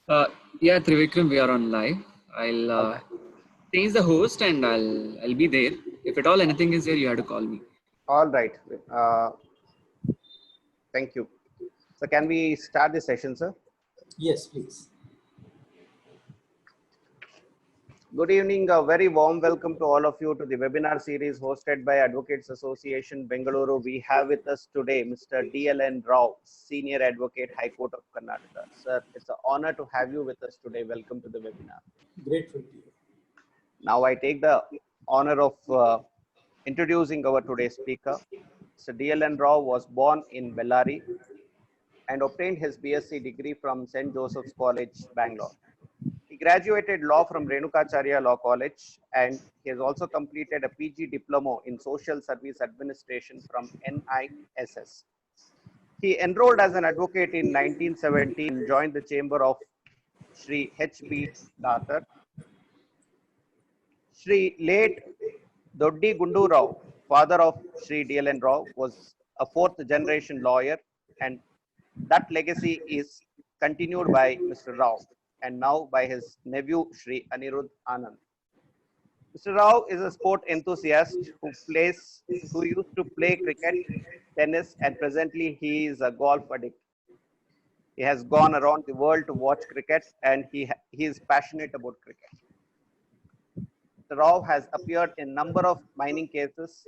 Uh, yeah, Trivikram, we are on live. I'll All right. change the host and I'll be there. If at all anything is there, you have to call me. All right. Thank you. So can we start the session, sir? Yes, please. Good evening. A very warm welcome to all of you to the webinar series hosted by Advocates Association Bengaluru. We have with us today Mr. DLN Rao, Senior Advocate, High Court of Karnataka. Sir, it's an honor to have you with us today. Welcome to the webinar. Grateful to you. Now I take the honor of introducing our today's speaker. Mr. DLN Rao was born in Bellary and obtained his BSc degree from St. Joseph's College, Bangalore. He graduated law from Renukacharya Law College, and he has also completed a PG diploma in Social Service Administration from NISS. He enrolled as an advocate in 1970 and joined the chamber of Sri H.B. Datar. Sri late Doddi Gundu Rao, father of Sri DLN Rao, was a fourth generation lawyer, and that legacy is continued by Mr. Rao and now by his nephew Sri Anirudh Anand. Mr. Rao is a sport enthusiast who used to play cricket, tennis, and presently he is a golf addict. He has gone around the world to watch cricket, and he is passionate about cricket. Mr. Rao has appeared in number of mining cases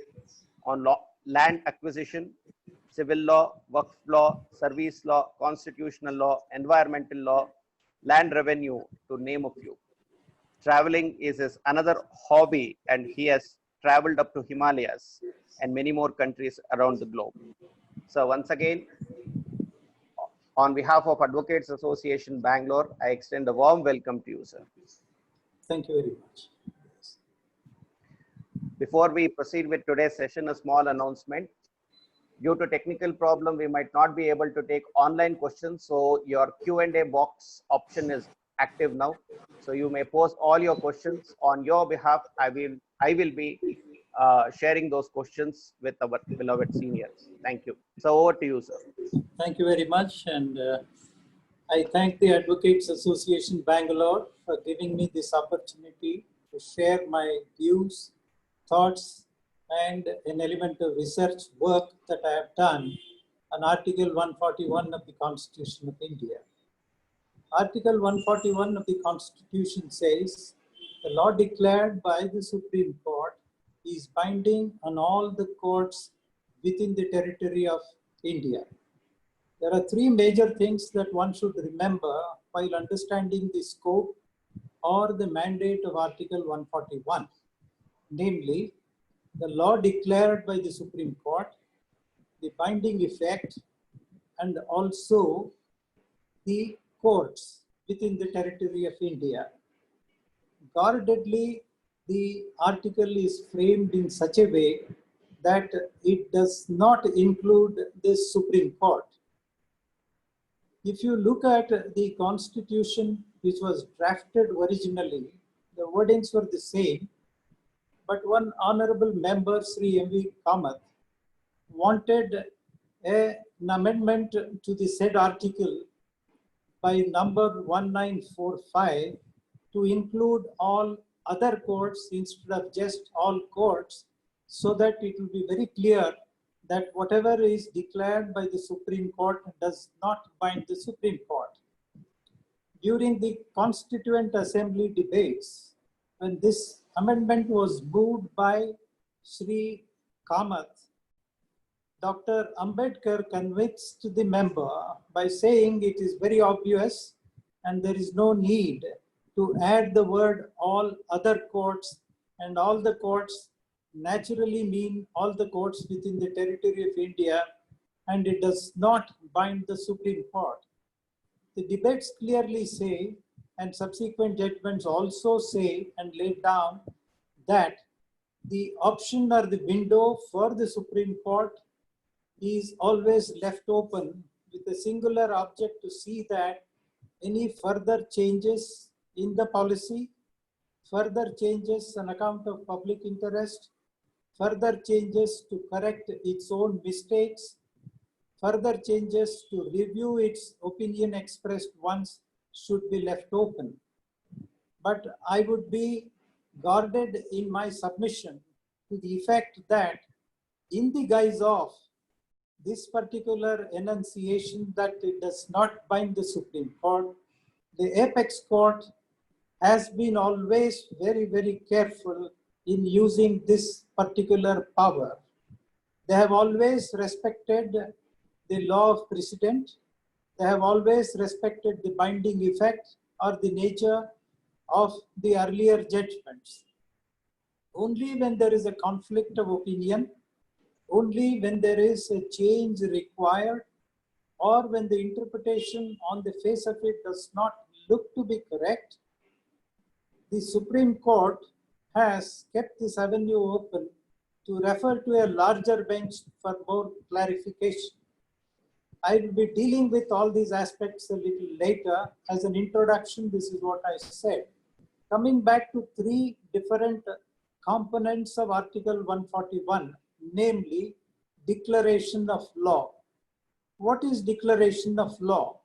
on land acquisition, civil law, work law, service law, constitutional law, environmental law, land revenue, to name a few. Traveling is his another hobby, and he has traveled up to Himalayas and many more countries around the globe. So once again, on behalf of Advocates Association Bangalore, I extend a warm welcome to you, sir. Thank you very much. Yes. Before we proceed with today's session, a small announcement. Due to technical problem, we might not be able to take online questions. So your Q&A box option is active now. So you may post all your questions on your behalf. I will be sharing those questions with our beloved seniors. Thank you. So over to you, sir. Thank you very much. And I thank the Advocates Association Bangalore for giving me this opportunity to share my views, thoughts, and an element of research work that I have done on Article 141 of the Constitution of India. Article 141 of the Constitution says, the law declared by the Supreme Court is binding on all the courts within the territory of India. There are three major things that one should remember while understanding the scope or the mandate of Article 141, namely, the law declared by the Supreme Court, the binding effect, and also the courts within the territory of India. Guardedly, the article is framed in such a way that it does not include the Supreme Court. If you look at the Constitution which was drafted originally, the wordings were the same, but one honorable member, Sri M.V. Kamath, wanted an amendment to the said article by number 1945 to include all other courts instead of just all courts, so that it will be very clear that whatever is declared by the Supreme Court does not bind the Supreme Court. During the Constituent Assembly debates, when this amendment was moved by Sri Kamath, Dr. Ambedkar convinced the member by saying it is very obvious and there is no need to add the word all other courts, and all the courts naturally mean all the courts within the territory of India, and it does not bind the Supreme Court. The debates clearly say, and subsequent judgments also say and lay down, that the option or the window for the Supreme Court is always left open with a singular object to see that any further changes in the policy, further changes on account of public interest, further changes to correct its own mistakes, further changes to review its opinion expressed once should be left open. But I would be guarded in my submission to the effect that in the guise of this particular enunciation that it does not bind the Supreme Court, the apex court has been always very, very careful in using this particular power. They have always respected the law of precedent. They have always respected the binding effect or the nature of the earlier judgments. Only when there is a conflict of opinion, only when there is a change required, or when the interpretation on the face of it does not look to be correct, the Supreme Court has kept this avenue open to refer to a larger bench for more clarification. I will be dealing with all these aspects a little later. As an introduction, this is what I said. Coming back to three different components of Article 141, namely declaration of law. What is declaration of law?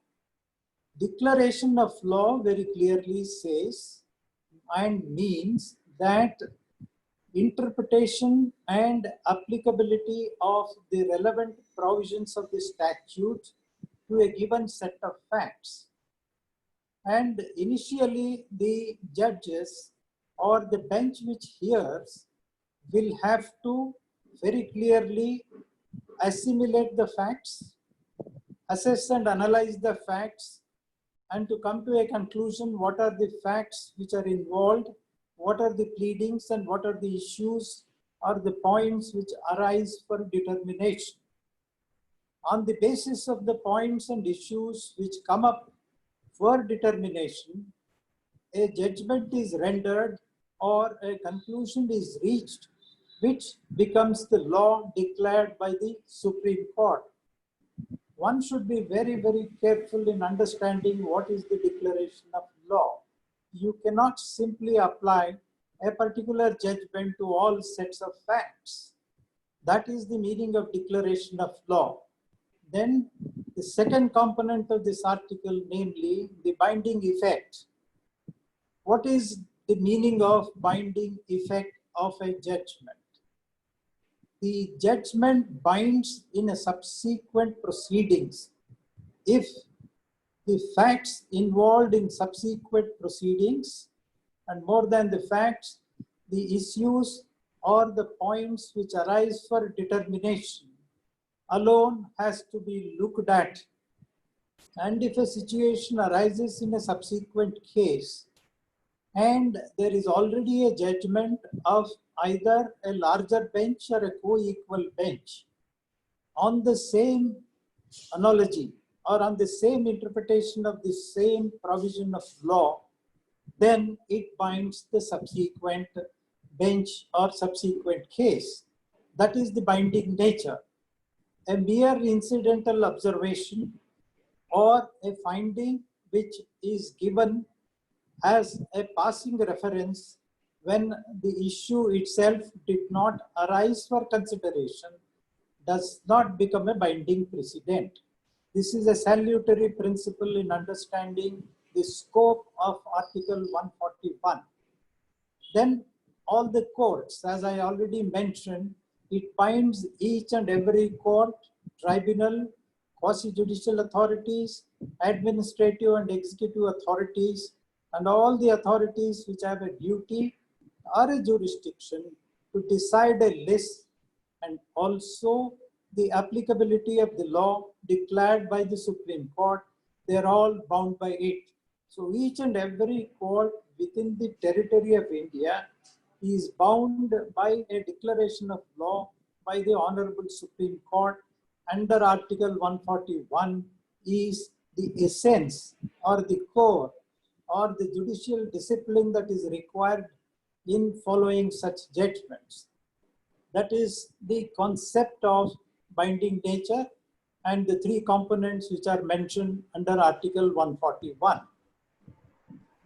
Declaration of law very clearly says and means that interpretation and applicability of the relevant provisions of the statute to a given set of facts. And initially, the judges or the bench which hears will have to very clearly assimilate the facts, assess and analyze the facts, and to come to a conclusion what are the facts which are involved, what are the pleadings, and what are the issues or the points which arise for determination. On the basis of the points and issues which come up for determination, a judgment is rendered or a conclusion is reached which becomes the law declared by the Supreme Court. One should be very, very careful in understanding what is the declaration of law. You cannot simply apply a particular judgment to all sets of facts. That is the meaning of declaration of law. Then the second component of this article, namely the binding effect. What is the meaning of binding effect of a judgment? The judgment binds in a subsequent proceedings if the facts involved in subsequent proceedings, and more than the facts, the issues or the points which arise for determination alone has to be looked at. And if a situation arises in a subsequent case and there is already a judgment of either a larger bench or a co-equal bench on the same analogy or on the same interpretation of the same provision of law, then it binds the subsequent bench or subsequent case. That is the binding nature. A mere incidental observation or a finding which is given as a passing reference when the issue itself did not arise for consideration does not become a binding precedent. This is a salutary principle in understanding the scope of Article 141. Then all the courts, as I already mentioned, it binds each and every court, tribunal, quasi-judicial authorities, administrative and executive authorities, and all the authorities which have a duty or a jurisdiction to decide a list, and also the applicability of the law declared by the Supreme Court. They are all bound by it. So each and every court within the territory of India is bound by a declaration of law by the Honorable Supreme Court under Article 141 is the essence or the core or the judicial discipline that is required in following such judgments. That is the concept of binding nature and the three components which are mentioned under Article 141.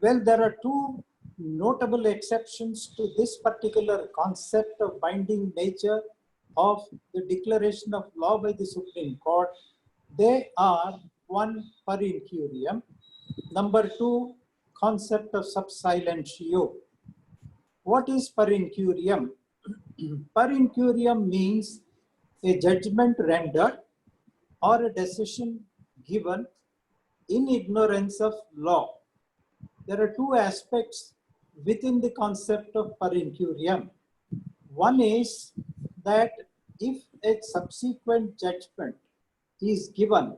Well, there are two notable exceptions to this particular concept of binding nature of the declaration of law by the Supreme Court. They are one per incurium. Number two, concept of sub silentio. What is per incurium? Per incurium means a judgment rendered or a decision given in ignorance of law. There are two aspects within the concept of per incurium. One is that if a subsequent judgment is given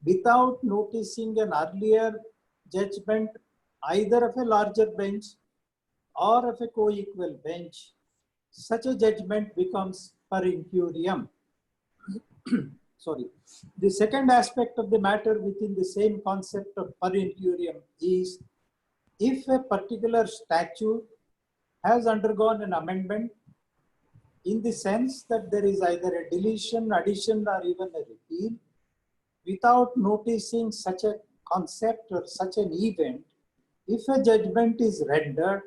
without noticing an earlier judgment either of a larger bench or of a co-equal bench, such a judgment becomes per incurium. Sorry. The second aspect of the matter within the same concept of per incurium is if a particular statute has undergone an amendment in the sense that there is either a deletion, addition, or even a repeal, without noticing such a concept or such an event, if a judgment is rendered,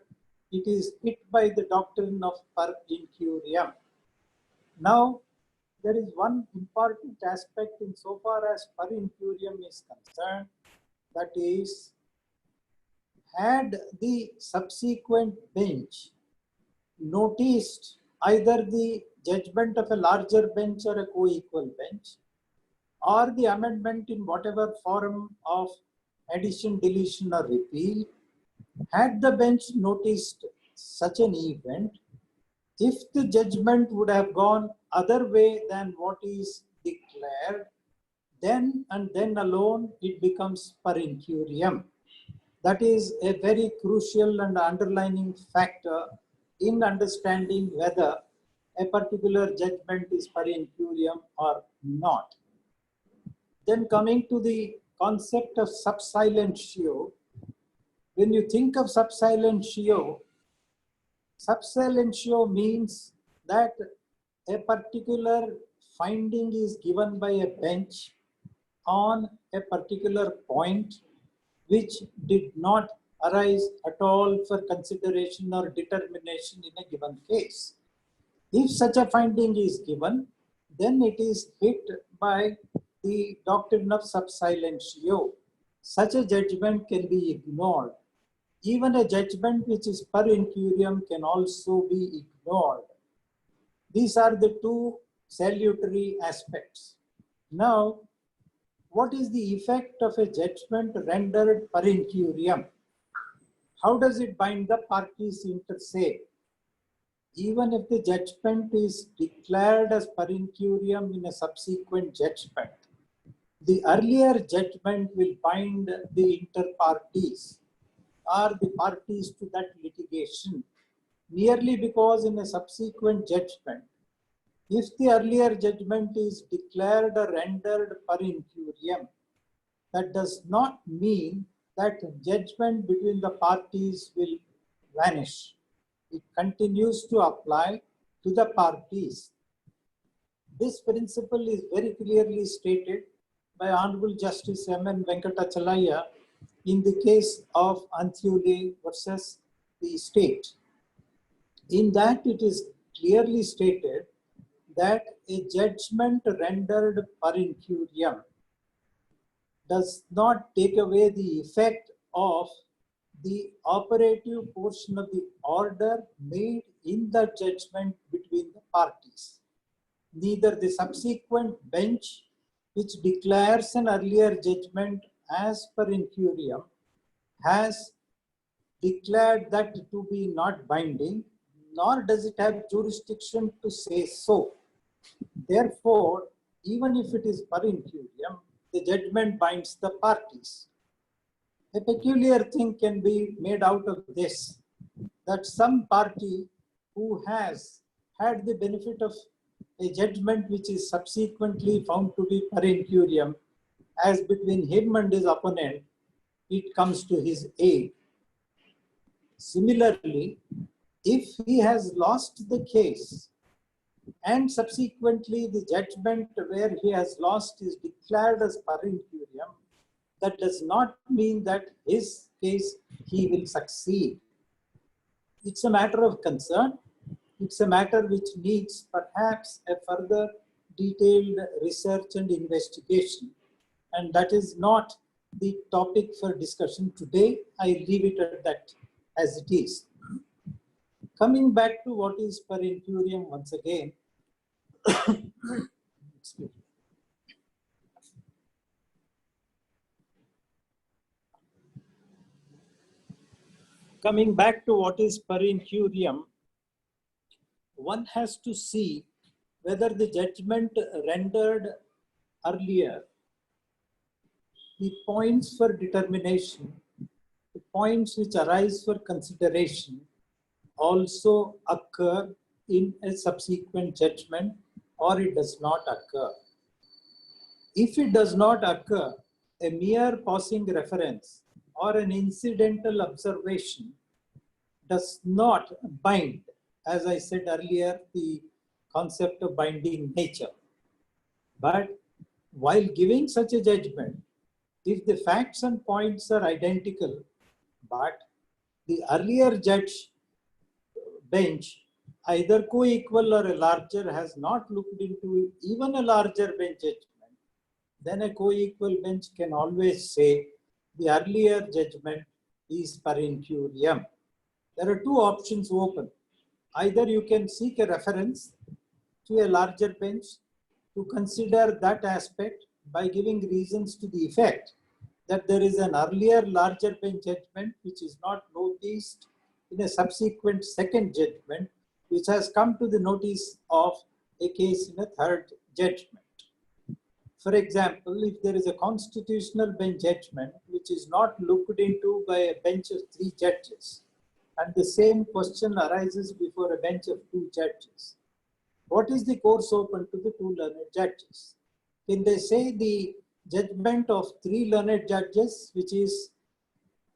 it is hit by the doctrine of per incurium. Now, there is one important aspect insofar as per incurium is concerned, that is, had the subsequent bench noticed either the judgment of a larger bench or a co-equal bench, or the amendment in whatever form of addition, deletion, or repeal, had the bench noticed such an event, if the judgment would have gone other way than what is declared, then and then alone it becomes per incurium. That is a very crucial and underlining factor in understanding whether a particular judgment is per incurium or not. Then coming to the concept of sub silentio, when you think of sub silentio means that a particular finding is given by a bench on a particular point which did not arise at all for consideration or determination in a given case. If such a finding is given, then it is hit by the doctrine of sub silentio. Such a judgment can be ignored. Even a judgment which is per incurium can also be ignored. These are the two salutary aspects. Now, what is the effect of a judgment rendered per incurium? How does it bind the parties inter se? Even if the judgment is declared as per incurium in a subsequent judgment, the earlier judgment will bind the inter partes or the parties to that litigation, merely because in a subsequent judgment, if the earlier judgment is declared or rendered per incurium, that does not mean that judgment between the parties will vanish. It continues to apply to the parties. This principle is very clearly stated by Honorable Justice M.N. Venkatachalaya in the case of Anthule versus the state. In that, it is clearly stated that a judgment rendered per incurium does not take away the effect of the operative portion of the order made in the judgment between the parties. Neither the subsequent bench, which declares an earlier judgment as per incurium, has declared that to be not binding, nor does it have jurisdiction to say so. Therefore, even if it is per incurium, the judgment binds the parties. A peculiar thing can be made out of this, that some party who has had the benefit of a judgment which is subsequently found to be per incurium, as between him and his opponent, it comes to his aid. Similarly, if he has lost the case and subsequently the judgment where he has lost is declared as per incurium, that does not mean that his case he will succeed. It's a matter of concern. It's a matter which needs perhaps a further detailed research and investigation. And that is not the topic for discussion today. I leave it at that as it is. Coming back to what is per incurium once again. Excuse me. Coming back to what is per incurium, one has to see whether the judgment rendered earlier, the points for determination, the points which arise for consideration also occur in a subsequent judgment, or it does not occur. If it does not occur, a mere passing reference or an incidental observation does not bind, as I said earlier, the concept of binding nature. But while giving such a judgment, if the facts and points are identical, but the earlier judge bench, either co-equal or a larger, has not looked into even a larger bench judgment, then a co-equal bench can always say the earlier judgment is per incurium. There are two options open. Either you can seek a reference to a larger bench to consider that aspect by giving reasons to the effect that there is an earlier larger bench judgment which is not noticed in a subsequent second judgment, which has come to the notice of a case in a third judgment. For example, if there is a constitutional bench judgment which is not looked into by a bench of 3 judges, and the same question arises before a bench of 2 judges, what is the course open to the 2 learned judges? Can they say the judgment of 3 learned judges, which is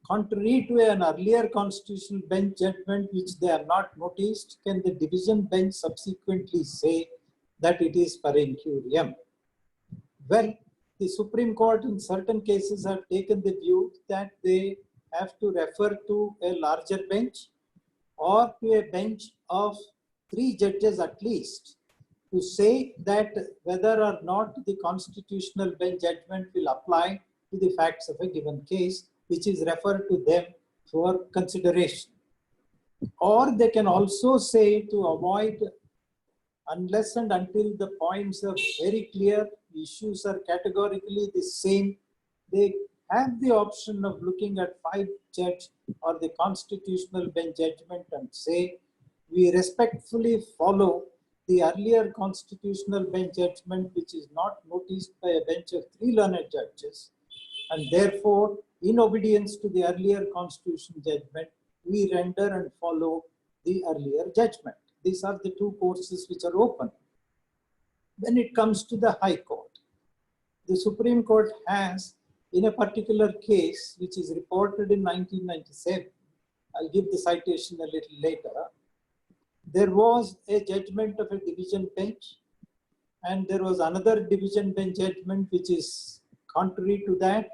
contrary to an earlier constitutional bench judgment which they have not noticed, can the division bench subsequently say that it is per incurium? Well, the Supreme Court in certain cases have taken the view that they have to refer to a larger bench or to a bench of 3 judges at least to say that whether or not the constitutional bench judgment will apply to the facts of a given case, which is referred to them for consideration. Or they can also say, to avoid, unless and until the points are very clear, issues are categorically the same, they have the option of looking at 5 judge or the constitutional bench judgment and say, we respectfully follow the earlier constitutional bench judgment which is not noticed by a bench of 3 learned judges, and therefore, in obedience to the earlier constitution judgment, we render and follow the earlier judgment. These are the 2 courses which are open. When it comes to the High Court, the Supreme Court has, in a particular case which is reported in 1997, I'll give the citation a little later, there was a judgment of a division bench and there was another division bench judgment which is contrary to that.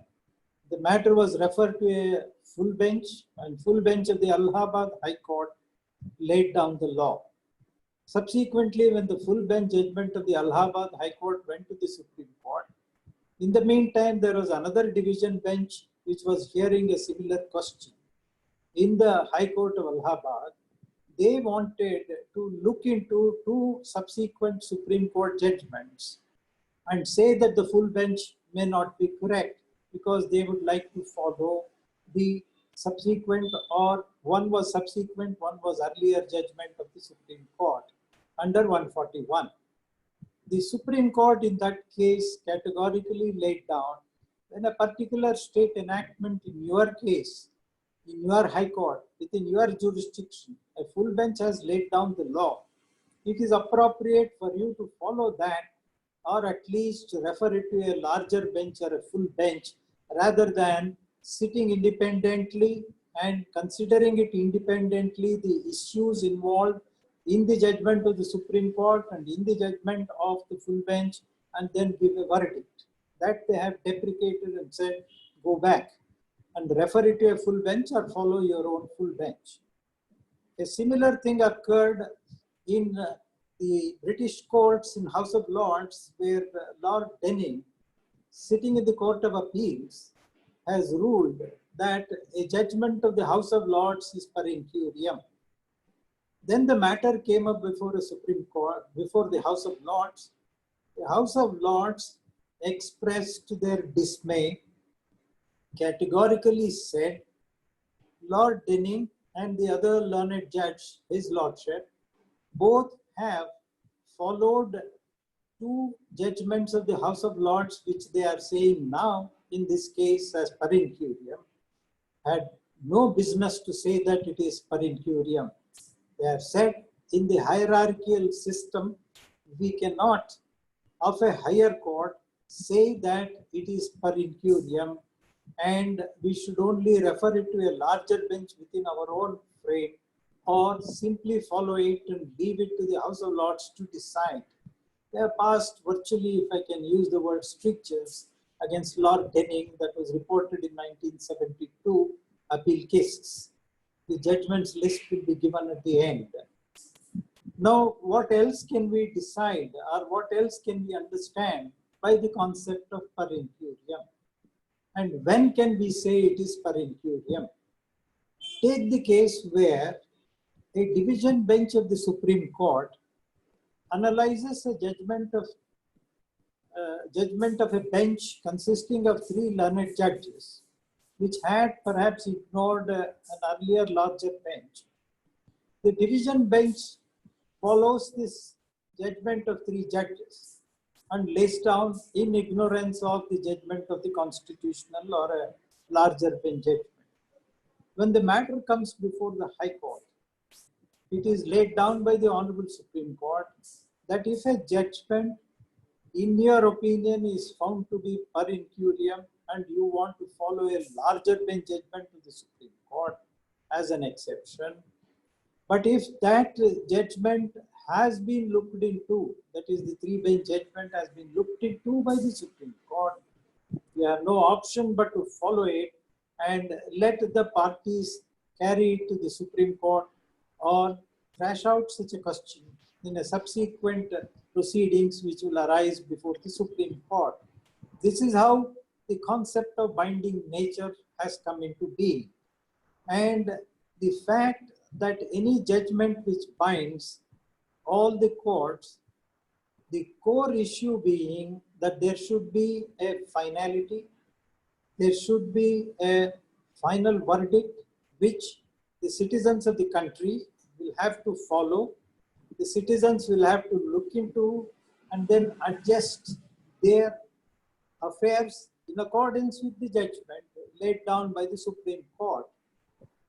The matter was referred to a full bench, and full bench of the Allahabad High Court laid down the law. Subsequently, when the full bench judgment of the Allahabad High Court went to the Supreme Court, in the meantime, there was another division bench which was hearing a similar question. In the High Court of Allahabad, they wanted to look into 2 subsequent Supreme Court judgments and say that the full bench may not be correct because they would like to follow the subsequent, or one was subsequent, one was earlier judgment of the Supreme Court under 141. The Supreme Court in that case categorically laid down, when a particular state enactment in your case, in your High Court, within your jurisdiction, a full bench has laid down the law, it is appropriate for you to follow that, or at least refer it to a larger bench or a full bench, rather than sitting independently and considering it independently the issues involved in the judgment of the Supreme Court and in the judgment of the full bench, and then give a verdict. That they have deprecated and said, go back and refer it to a full bench or follow your own full bench. A similar thing occurred in the British courts in House of Lords, where Lord Denning, sitting in the Court of Appeals, has ruled that a judgment of the House of Lords is per incuriam. Then the matter came up before the Supreme Court, before the House of Lords. The House of Lords expressed their dismay, categorically said, Lord Denning and the other learned judge, his lordship, both have followed two judgments of the House of Lords, which they are saying now, in this case as per incuriam, had no business to say that it is per incuriam. They have said in the hierarchical system, we cannot, of a higher court, say that it is per incuriam, and we should only refer it to a larger bench within our own frame, or simply follow it and leave it to the House of Lords to decide. They have passed virtually, if I can use the word, strictures against Lord Denning that was reported in 1972 appeal cases. The judgments list will be given at the end. Now, what else can we decide, or what else can we understand by the concept of per incuriam? And when can we say it is per incuriam? Take the case where a division bench of the Supreme Court analyzes a judgment of a bench consisting of 3 learned judges, which had perhaps ignored an earlier larger bench. The division bench follows this judgment of 3 judges and lays down in ignorance of the judgment of the constitutional or a larger bench judgment. When the matter comes before the High Court, it is laid down by the Honorable Supreme Court that if a judgment, in your opinion, is found to be per incuriam and you want to follow a larger bench judgment to the Supreme Court as an exception, but if that judgment has been looked into, that is the 3-bench judgment has been looked into by the Supreme Court, you have no option but to follow it and let the parties carry it to the Supreme Court or trash out such a question in a subsequent proceedings which will arise before the Supreme Court. This is how the concept of binding nature has come into being. And the fact that any judgment which binds all the courts, the core issue being that there should be a finality, there should be a final verdict which the citizens of the country will have to follow, the citizens will have to look into and then adjust their affairs in accordance with the judgment laid down by the Supreme Court.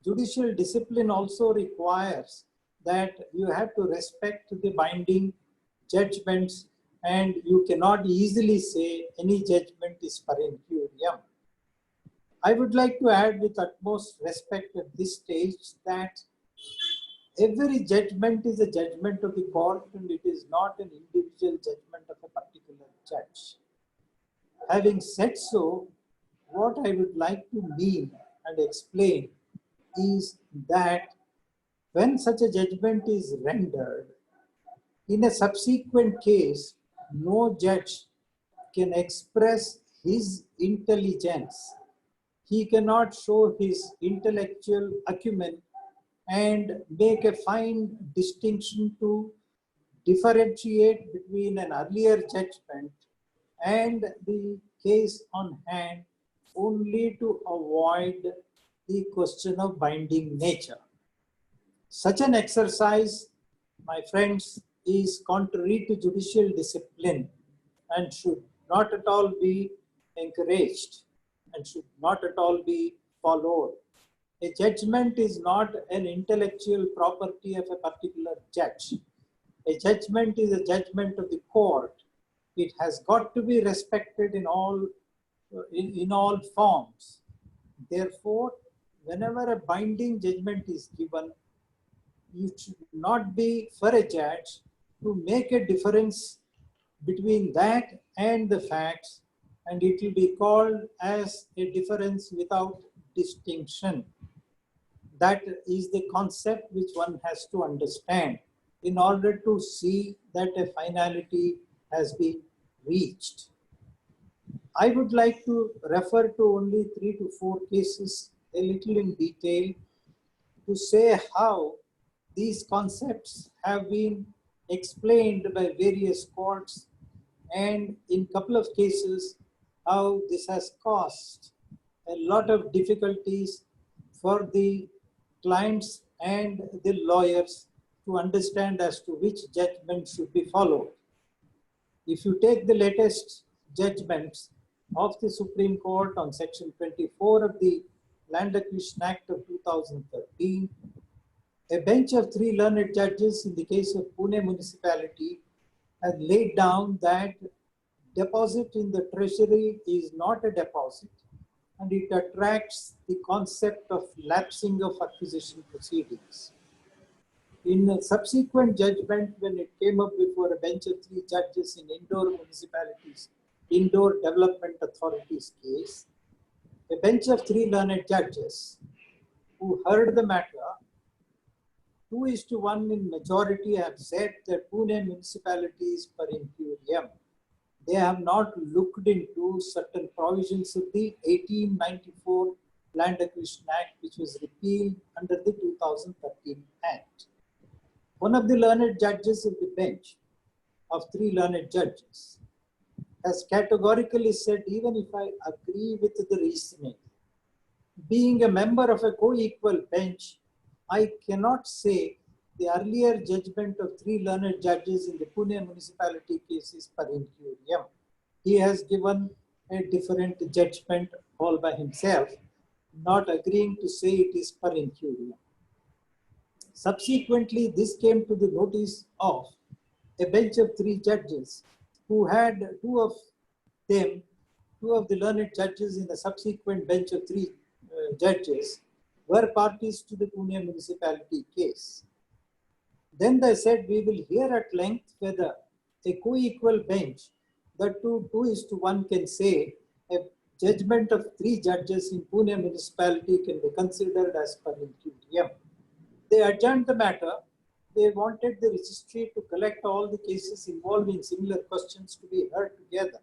Judicial discipline also requires that you have to respect the binding judgments and you cannot easily say any judgment is per incuriam. I would like to add with utmost respect at this stage that every judgment is a judgment of the court and it is not an individual judgment of a particular judge. Having said so, what I would like to mean and explain is that when such a judgment is rendered, in a subsequent case, no judge can express his intelligence. He cannot show his intellectual acumen and make a fine distinction to differentiate between an earlier judgment and the case on hand, only to avoid the question of binding nature. Such an exercise, my friends, is contrary to judicial discipline and should not at all be encouraged and should not at all be followed. A judgment is not an intellectual property of a particular judge. A judgment is a judgment of the court. It has got to be respected in all forms. Therefore, whenever a binding judgment is given, it should not be for a judge to make a difference between that and the facts, and it will be called as a difference without distinction. That is the concept which one has to understand in order to see that a finality has been reached. I would like to refer to only 3 to 4 cases a little in detail to say how these concepts have been explained by various courts, and in couple of cases how this has caused a lot of difficulties for the clients and the lawyers to understand as to which judgment should be followed. If you take the latest judgments of the Supreme Court on Section 24 of the Land Acquisition Act of 2013, a bench of 3 learned judges in the case of Pune municipality has laid down that deposit in the treasury is not a deposit, and it attracts the concept of lapsing of acquisition proceedings. In a subsequent judgment, when it came up before a bench of 3 judges in Indore municipalities, Indore Development Authorities case, a bench of 3 learned judges who heard the matter, 2:1 in majority, have said that Pune municipality is per incuriam. They have not looked into certain provisions of the 1894 Land Acquisition Act, which was repealed under the 2013 Act. One of the learned judges of the bench of 3 learned judges has categorically said, even if I agree with the reasoning, being a member of a co-equal bench, I cannot say the earlier judgment of 3 learned judges in the Pune municipality case is per incuriam. He has given a different judgment all by himself, not agreeing to say it is per incuriam. Subsequently, this came to the notice of a bench of 3 judges who had 2 of them, 2 of the learned judges in the subsequent bench of 3 judges were parties to the Pune municipality case. Then they said, we will hear at length whether a co-equal bench, that 2:1 can say a judgment of 3 judges in Pune municipality can be considered as per incuriam. They adjourned the matter. They wanted the registry to collect all the cases involving similar questions to be heard together.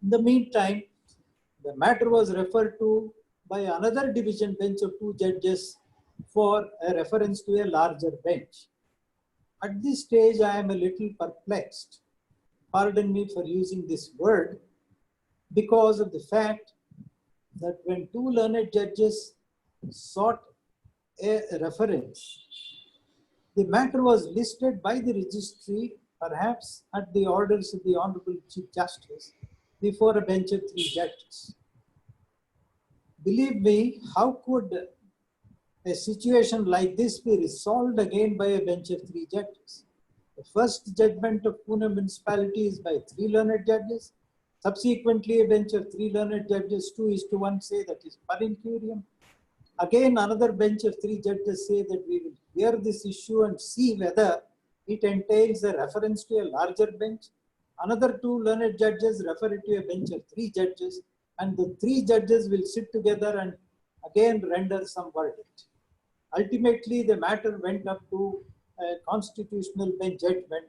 In the meantime, the matter was referred to by another division bench of 2 judges for a reference to a larger bench. At this stage, I am a little perplexed, pardon me for using this word, because of the fact that when 2 learned judges sought a reference, the matter was listed by the registry, perhaps at the orders of the Honorable Chief Justice, before a bench of 3 judges. Believe me, how could a situation like this be resolved again by a bench of 3 judges? The first judgment of Pune municipality is by 3 learned judges. Subsequently, a bench of 3 learned judges, 2:1, say that is per incuriam. Again, another bench of 3 judges say that we will hear this issue and see whether it entails a reference to a larger bench. Another 2 learned judges refer it to a bench of 3 judges, and the 3 judges will sit together and again render some verdict. Ultimately, the matter went up to a constitutional bench judgment,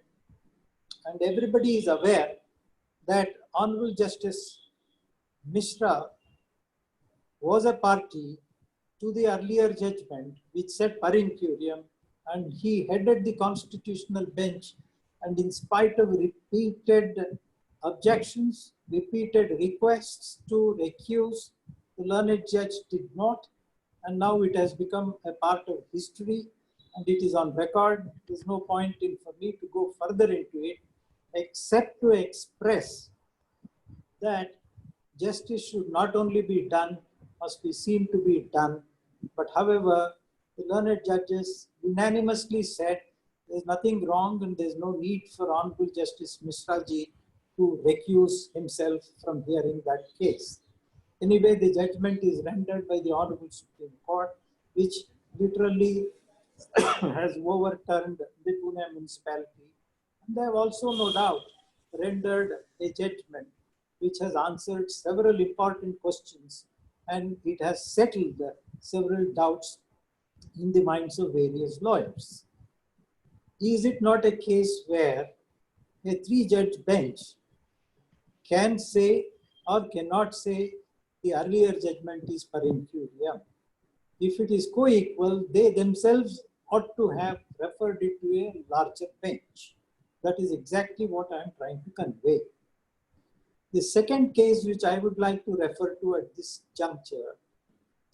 and everybody is aware that Honorable Justice Mishra was a party to the earlier judgment which said per incuriam, and he headed the constitutional bench, and in spite of repeated objections, repeated requests to recuse, the learned judge did not, and now it has become a part of history and it is on record. There's no point in for me to go further into it, except to express that justice should not only be done, must be seen to be done. But however, the learned judges unanimously said there's nothing wrong and there's no need for Honorable Justice Mishra ji to recuse himself from hearing that case. Anyway, the judgment is rendered by the Honorable Supreme Court, which literally has overturned the Pune municipality. And they have also, no doubt, rendered a judgment which has answered several important questions, and it has settled several doubts in the minds of various lawyers. Is it not a case where a 3-judge bench can say or cannot say the earlier judgment is per incuriam. If it is co-equal, they themselves ought to have referred it to a larger bench. That is exactly what I am trying to convey. The second case which I would like to refer to at this juncture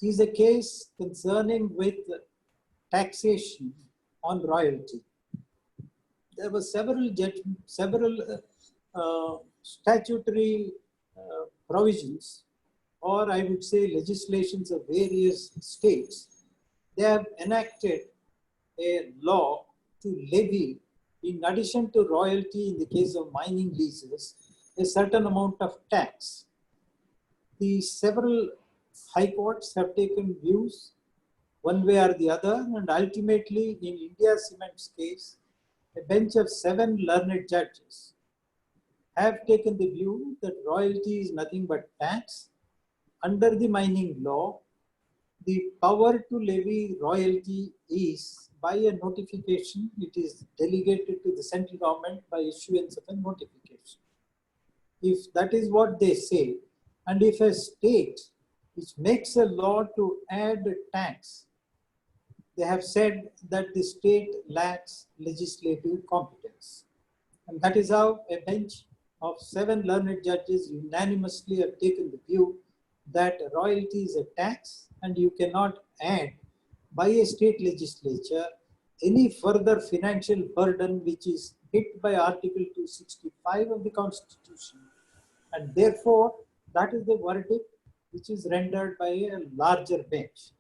is a case concerning with taxation on royalty. There were several statutory provisions, or I would say legislations of various states. They have enacted a law to levy, in addition to royalty in the case of mining leases, a certain amount of tax. The several high courts have taken views one way or the other, and ultimately in India Cement's case, a bench of 7 learned judges have taken the view that royalty is nothing but tax. Under the mining law, the power to levy royalty is by a notification. It is delegated to the central government by issuance of a notification. If that is what they say, and if a state which makes a law to add a tax, they have said that the state lacks legislative competence. And that is how a bench of 7 learned judges unanimously have taken the view that royalty is a tax and you cannot add by a state legislature any further financial burden which is hit by Article 265 of the Constitution. And therefore, that is the verdict which is rendered by a larger bench.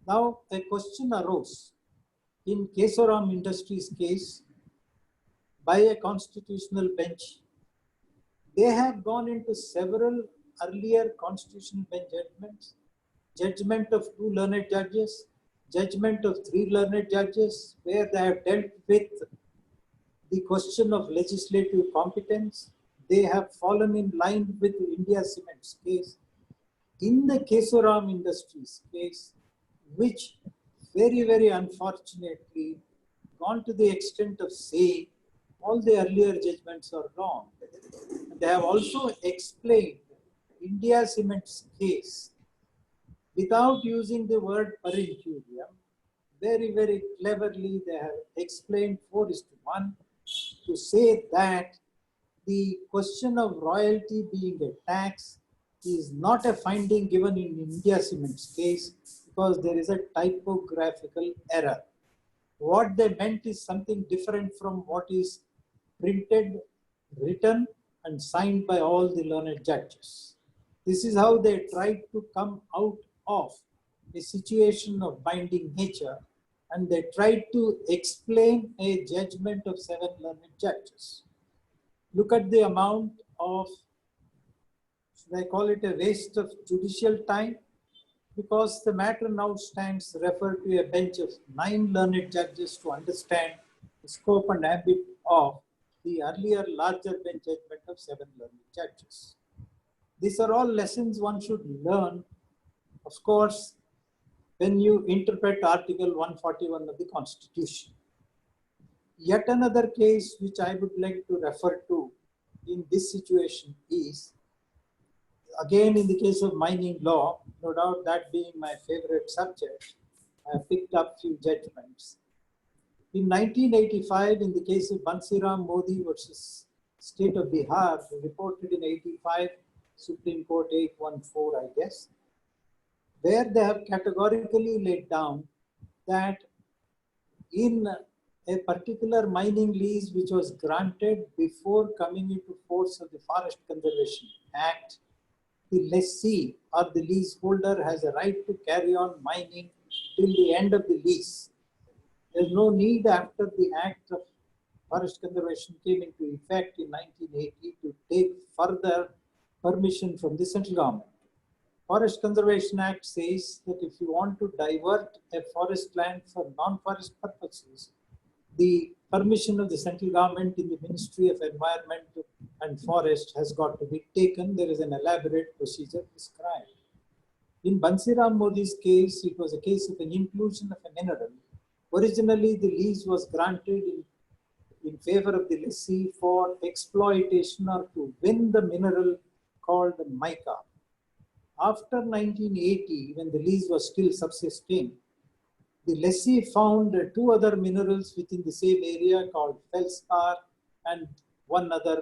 Now, a question arose in Kesoram Industries case by a constitutional bench. They have gone into several earlier constitutional bench judgments, judgment of 2 learned judges, judgment of 3 learned judges, where they have dealt with the question of legislative competence. They have fallen in line with India Cement's case. In the Kesoram Industries case, which very unfortunately gone to the extent of saying all the earlier judgments are wrong. They have also explained India Cement's case without using the word per incuriam. Very cleverly they have explained 4:1 to say that the question of royalty being a tax is not a finding given in India Cement's case, because there is a typographical error. What they meant is something different from what is printed, written, and signed by all the learned judges. This is how they tried to come out of a situation of binding nature, and they tried to explain a judgment of 7 learned judges. Look at the amount of, should I call it a waste of judicial time? Because the matter now stands referred to a bench of 9 learned judges to understand the scope and ambit of the earlier larger bench judgment of 7 learned judges. These are all lessons one should learn, of course, when you interpret Article 141 of the Constitution. Yet another case which I would like to refer to in this situation is, again in the case of mining law, no doubt that being my favorite subject, I have picked up few judgments. In 1985, in the case of Bansiram Modi versus State of Bihar, reported in 85, Supreme Court 814, I guess, where they have categorically laid down that in a particular mining lease which was granted before coming into force of the Forest Conservation Act, the lessee or the leaseholder has a right to carry on mining till the end of the lease. There is no need after the Act of Forest Conservation came into effect in 1980 to take further permission from the central government. Forest Conservation Act says that if you want to divert a forest land for non-forest purposes, the permission of the central government in the Ministry of Environment and Forest has got to be taken. There is an elaborate procedure prescribed. In Bansiram Modi's case, it was a case of an inclusion of a mineral. Originally, the lease was granted in favor of the lessee for exploitation or to win the mineral called mica. After 1980, when the lease was still subsisting, the lessee found two other minerals within the same area called feldspar and one other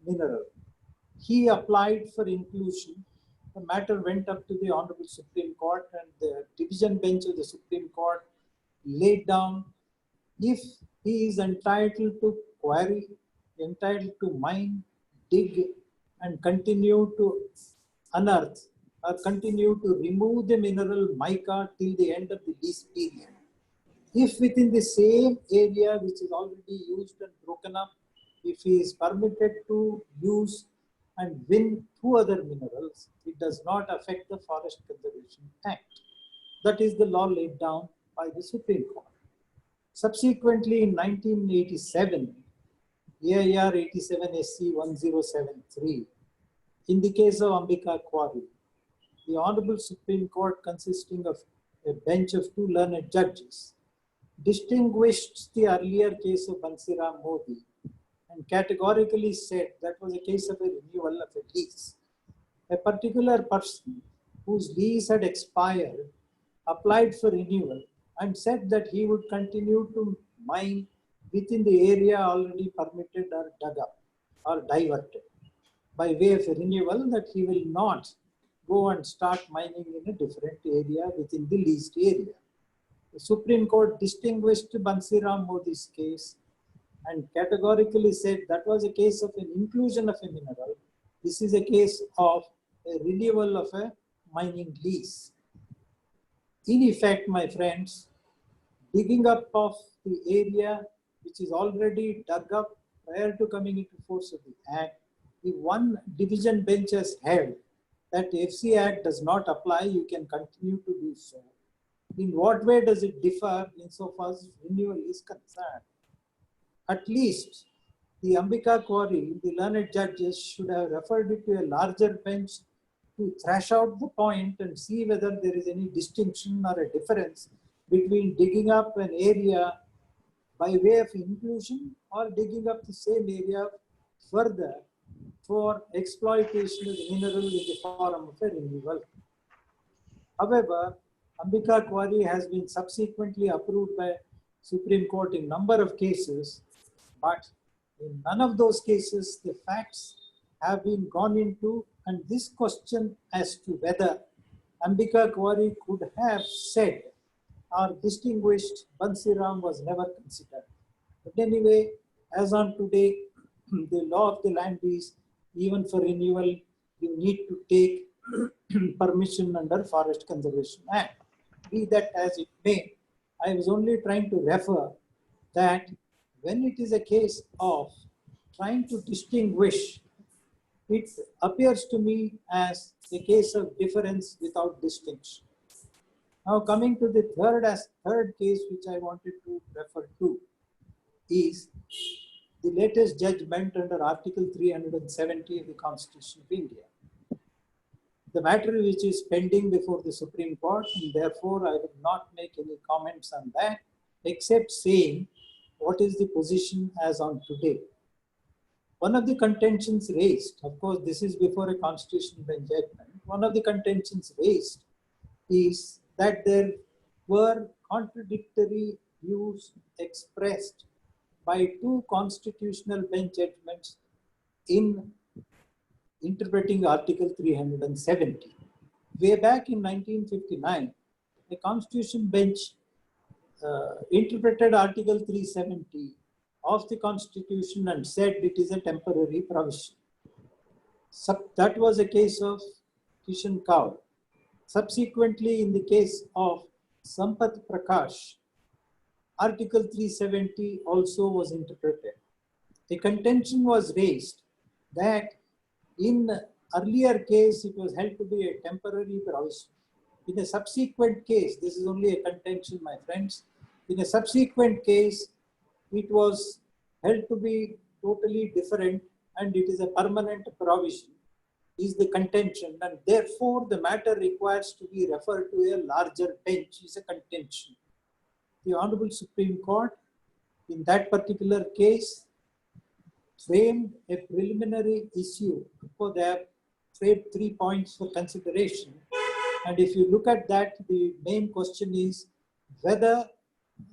mineral. He applied for inclusion. The matter went up to the Honorable Supreme Court, and the division bench of the Supreme Court laid down if he is entitled to quarry, entitled to mine, dig, and continue to unearth or continue to remove the mineral mica till the end of the lease period. If within the same area which is already used and broken up, if he is permitted to use and win two other minerals, it does not affect the Forest Conservation Act. That is the law laid down by the Supreme Court. Subsequently, in 1987, AIR 87 SC 1073, in the case of Ambika Quarry, the Honorable Supreme Court, consisting of a bench of two learned judges, distinguished the earlier case of Bansiram Modi and categorically said that was a case of a renewal of a lease. A particular person whose lease had expired applied for renewal and said that he would continue to mine within the area already permitted or dug up or diverted by way of a renewal, that he will not go and start mining in a different area within the leased area. The Supreme Court distinguished Bansiram Modi's case and categorically said that was a case of an inclusion of a mineral. This is a case of a renewal of a mining lease. In effect, my friends, digging up of the area which is already dug up prior to coming into force of the Act, the one division bench has held that FC Act does not apply, you can continue to do so. In what way does it differ insofar as renewal is concerned? At least the Ambika Quarry, the learned judges should have referred it to a larger bench to thrash out the point and see whether there is any distinction or a difference between digging up an area by way of inclusion or digging up the same area further for exploitation of the mineral in the form of a renewal. However, Ambika Quarry has been subsequently approved by Supreme Court in number of cases, but in none of those cases the facts have been gone into, and this question as to whether Ambika Quarry could have said or distinguished Bansiram was never considered. But anyway, as on today, the law of the land is even for renewal, you need to take permission under Forest Conservation Act. Be that as it may, I was only trying to refer that when it is a case of trying to distinguish, it appears to me as a case of difference without distinction. Now coming to the third case which I wanted to refer to is the latest judgment under Article 370 of the Constitution of India. The matter which is pending before the Supreme Court, and therefore I will not make any comments on that, except saying what is the position as on today. One of the contentions raised, of course this is before a constitutional bench judgment, one of the contentions raised is that there were contradictory views expressed by two constitutional bench judgments in interpreting Article 370. Way back in 1959, a constitution bench interpreted Article 370 of the Constitution and said it is a temporary provision. That was a case of Kishan Kaur. Subsequently, in the case of Sampath Prakash, Article 370 also was interpreted. The contention was raised that in earlier case it was held to be a temporary provision. In a subsequent case, this is only a contention, my friends, in a subsequent case it was held to be totally different and it is a permanent provision is the contention, and therefore the matter requires to be referred to a larger bench is a contention. The Honorable Supreme Court in that particular case framed a preliminary issue for their framed 3 points for consideration. And if you look at that, the main question is whether,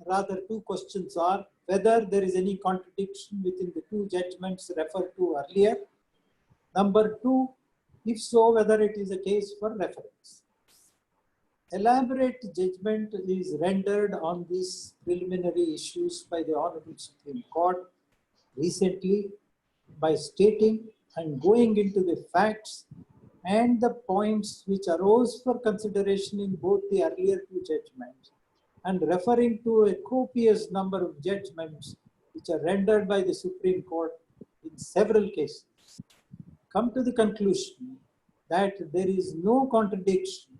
rather two questions are, whether there is any contradiction within the two judgments referred to earlier. Number two, if so, whether it is a case for reference. Elaborate judgment is rendered on these preliminary issues by the Honorable Supreme Court recently by stating and going into the facts and the points which arose for consideration in both the earlier two judgments and referring to a copious number of judgments which are rendered by the Supreme Court in several cases, come to the conclusion that there is no contradiction.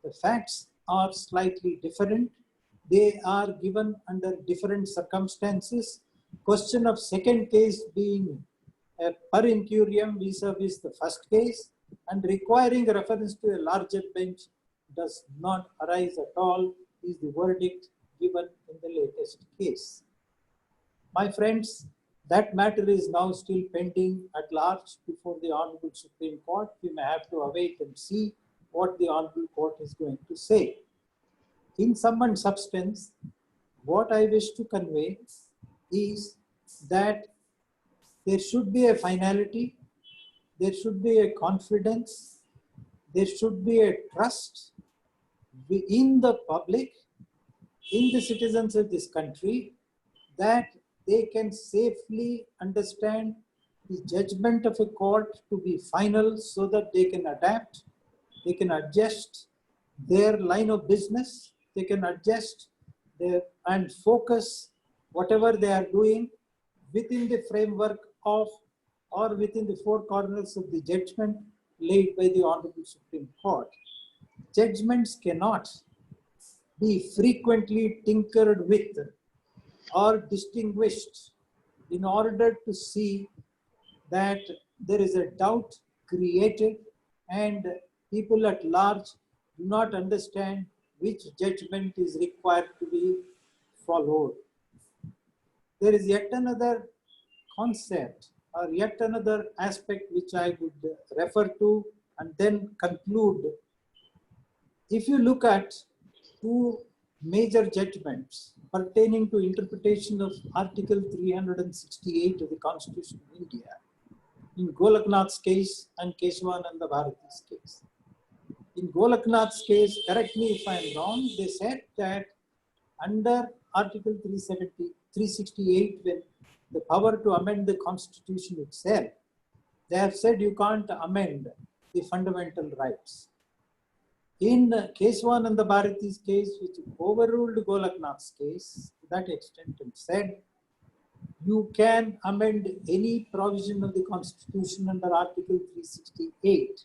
The facts are slightly different. They are given under different circumstances. Question of second case being a per incurium vis-a-vis the first case and requiring reference to a larger bench does not arise at all, is the verdict given in the latest case. My friends, that matter is now still pending at large before the Honorable Supreme Court. We may have to await and see what the Honorable Court is going to say. In sum and substance, what I wish to convey is that there should be a finality, there should be a confidence, there should be a trust in the public, in the citizens of this country, that they can safely understand the judgment of a court to be final so that they can adapt, they can adjust their line of business, they can adjust their, and focus whatever they are doing within the framework of or within the four corners of the judgment laid by the Honorable Supreme Court. Judgments cannot be frequently tinkered with or distinguished in order to see that there is a doubt created and people at large do not understand which judgment is required to be followed. There is yet another concept or yet another aspect which I would refer to and then conclude. If you look at two major judgments pertaining to interpretation of Article 368 of the Constitution of India, in Golaknath's case and Keshavananda Bharati's case. In Golaknath's case, correct me if I am wrong, they said that under Article 368, when the power to amend the Constitution itself, they have said you can't amend the fundamental rights. In Keshavananda Bharati's case, which overruled Golaknath's case to that extent and said, you can amend any provision of the Constitution under Article 368,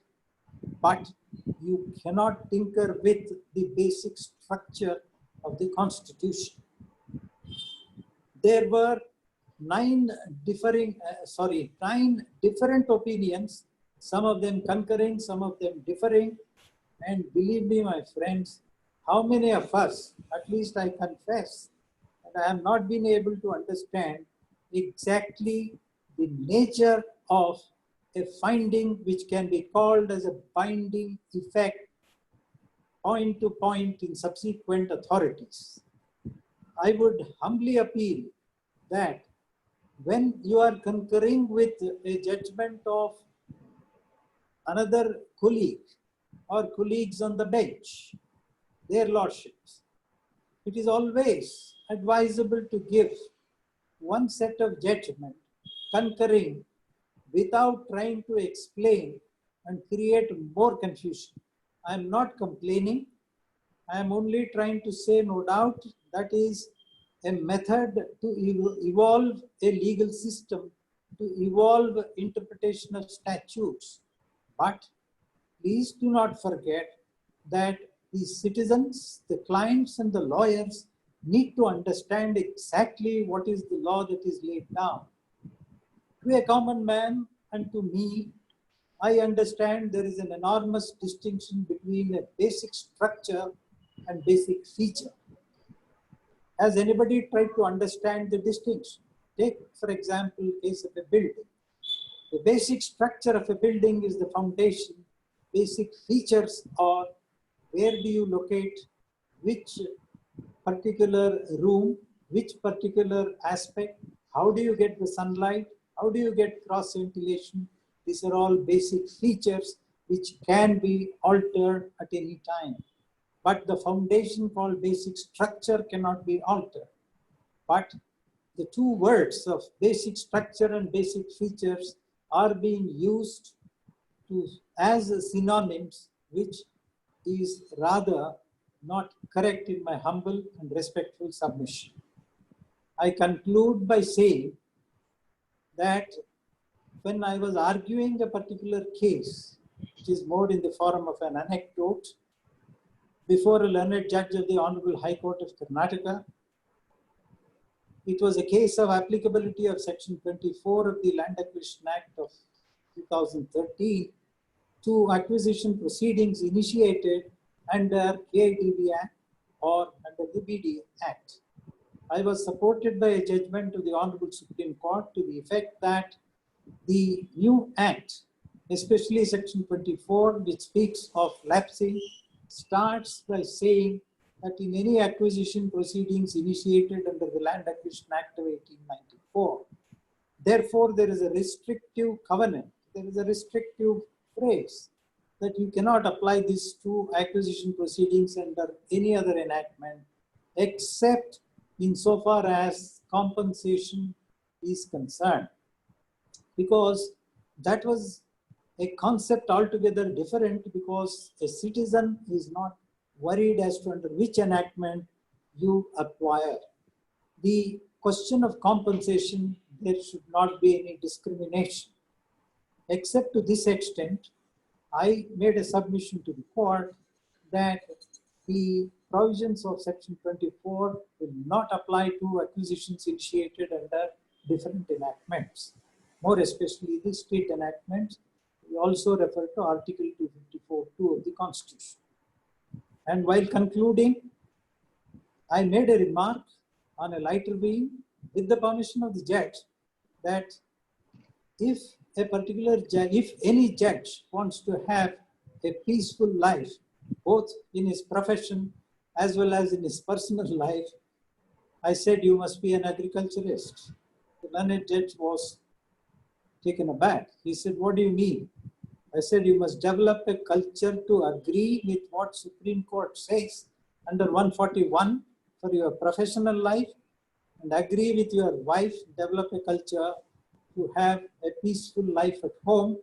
but you cannot tinker with the basic structure of the Constitution. There were nine different opinions, some of them concurring, some of them differing. And believe me, my friends, how many of us, at least I confess, that I have not been able to understand exactly the nature of a finding which can be called as a binding effect point to point in subsequent authorities. I would humbly appeal that when you are concurring with a judgment of another colleague or colleagues on the bench, their lordships, it is always advisable to give one set of judgment concurring without trying to explain and create more confusion. I am not complaining. I am only trying to say, no doubt, that is a method to evolve a legal system, to evolve interpretation of statutes. But please do not forget that the citizens, the clients and the lawyers need to understand exactly what is the law that is laid down. To a common man and to me, I understand there is an enormous distinction between a basic structure and basic feature. Has anybody tried to understand the distinction? Take, for example, case of a building. The basic structure of a building is the foundation. Basic features are where do you locate which particular room, which particular aspect, how do you get the sunlight, how do you get cross ventilation. These are all basic features which can be altered at any time. But the foundation called basic structure cannot be altered. But the two words of basic structure and basic features are being used as synonyms, which is rather not correct in my humble and respectful submission. I conclude by saying that when I was arguing a particular case, which is more in the form of an anecdote, before a learned judge of the Honorable High Court of Karnataka, it was a case of applicability of Section 24 of the Land Acquisition Act of 2013 to acquisition proceedings initiated under KITB Act or under the BD Act. I was supported by a judgment of the Honorable Supreme Court to the effect that the new act, especially Section 24, which speaks of lapsing, starts by saying that in any acquisition proceedings initiated under the Land Acquisition Act of 1894, therefore there is a restrictive covenant, there is a restrictive phrase that you cannot apply this to acquisition proceedings under any other enactment except insofar as compensation is concerned. Because that was a concept altogether different, because a citizen is not worried as to under which enactment you acquire. The question of compensation, there should not be any discrimination. Except to this extent, I made a submission to the court that the provisions of Section 24 will not apply to acquisitions initiated under different enactments, more especially the state enactments. We also refer to Article 254(2) of the Constitution. And while concluding, I made a remark on a lighter vein with the permission of the judge that if any judge wants to have a peaceful life, both in his profession as well as in his personal life, I said, you must be an agriculturist. The learned judge was taken aback. He said, what do you mean? I said, you must develop a culture to agree with what Supreme Court says under 141 for your professional life, and agree with your wife, develop a culture to have a peaceful life at home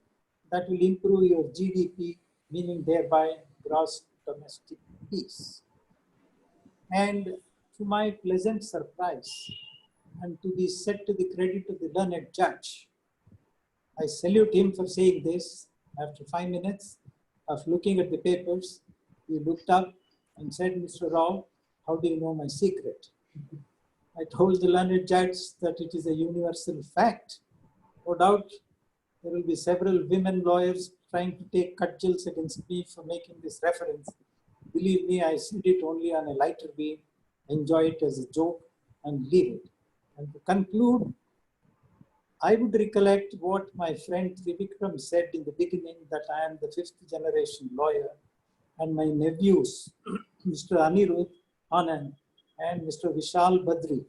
that will improve your GDP, meaning thereby gross domestic peace. And to my pleasant surprise, and to be set to the credit of the learned judge, I salute him for saying this. After 5 minutes of looking at the papers, he looked up and said, Mr. Rao, how do you know my secret? I told the learned judge that it is a universal fact. No doubt there will be several women lawyers trying to take cudgels against me for making this reference. Believe me, I said it only on a lighter vein, enjoy it as a joke and leave it. And to conclude, I would recollect what my friend Trivikram said in the beginning, that I am the 5th generation lawyer, and my nephews, Mr. Anirudh Anand and Mr. Vishal Badri,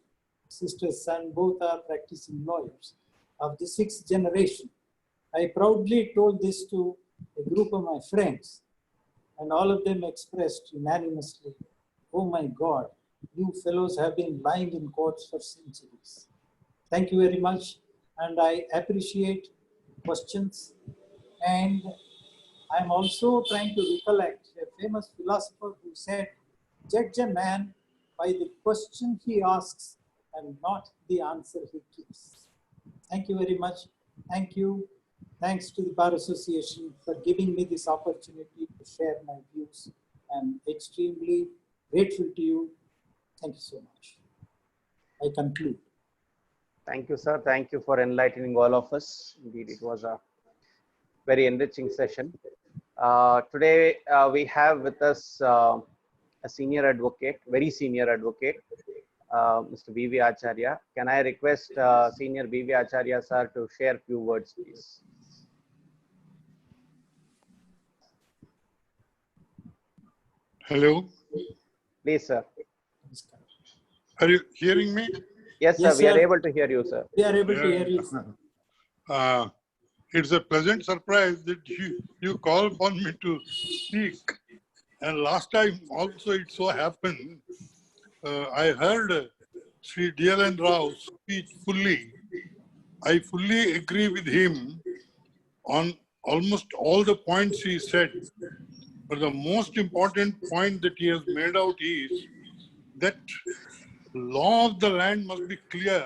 sister's son, both are practicing lawyers of the 6th generation. I proudly told this to a group of my friends, and all of them expressed unanimously, oh my God, you fellows have been lying in courts for centuries. Thank you very much. And I appreciate questions. And I'm also trying to recollect a famous philosopher who said, judge a man by the question he asks and not the answer he gives. Thank you very much. Thank you. Thanks to the Bar Association for giving me this opportunity to share my views. I'm extremely grateful to you. Thank you so much. I conclude. Thank you, sir. Thank you for enlightening all of us. Indeed, it was a very enriching session. Today, we have with us a senior advocate, very senior advocate, Mr. V.V. Acharya. Can I request Senior V.V. Acharya sir to share few words, please? Hello, Please, sir. are you hearing me? Yes, sir. Yes, We are sir. able to hear you, sir. We are able to hear you, sir. It's a pleasant surprise that you call upon me to speak. And last time also it so happened, I heard Sri D.L.N. Rao's speech fully. I fully agree with him on almost all the points he said. But the most important point that he has made out is that law of the land must be clear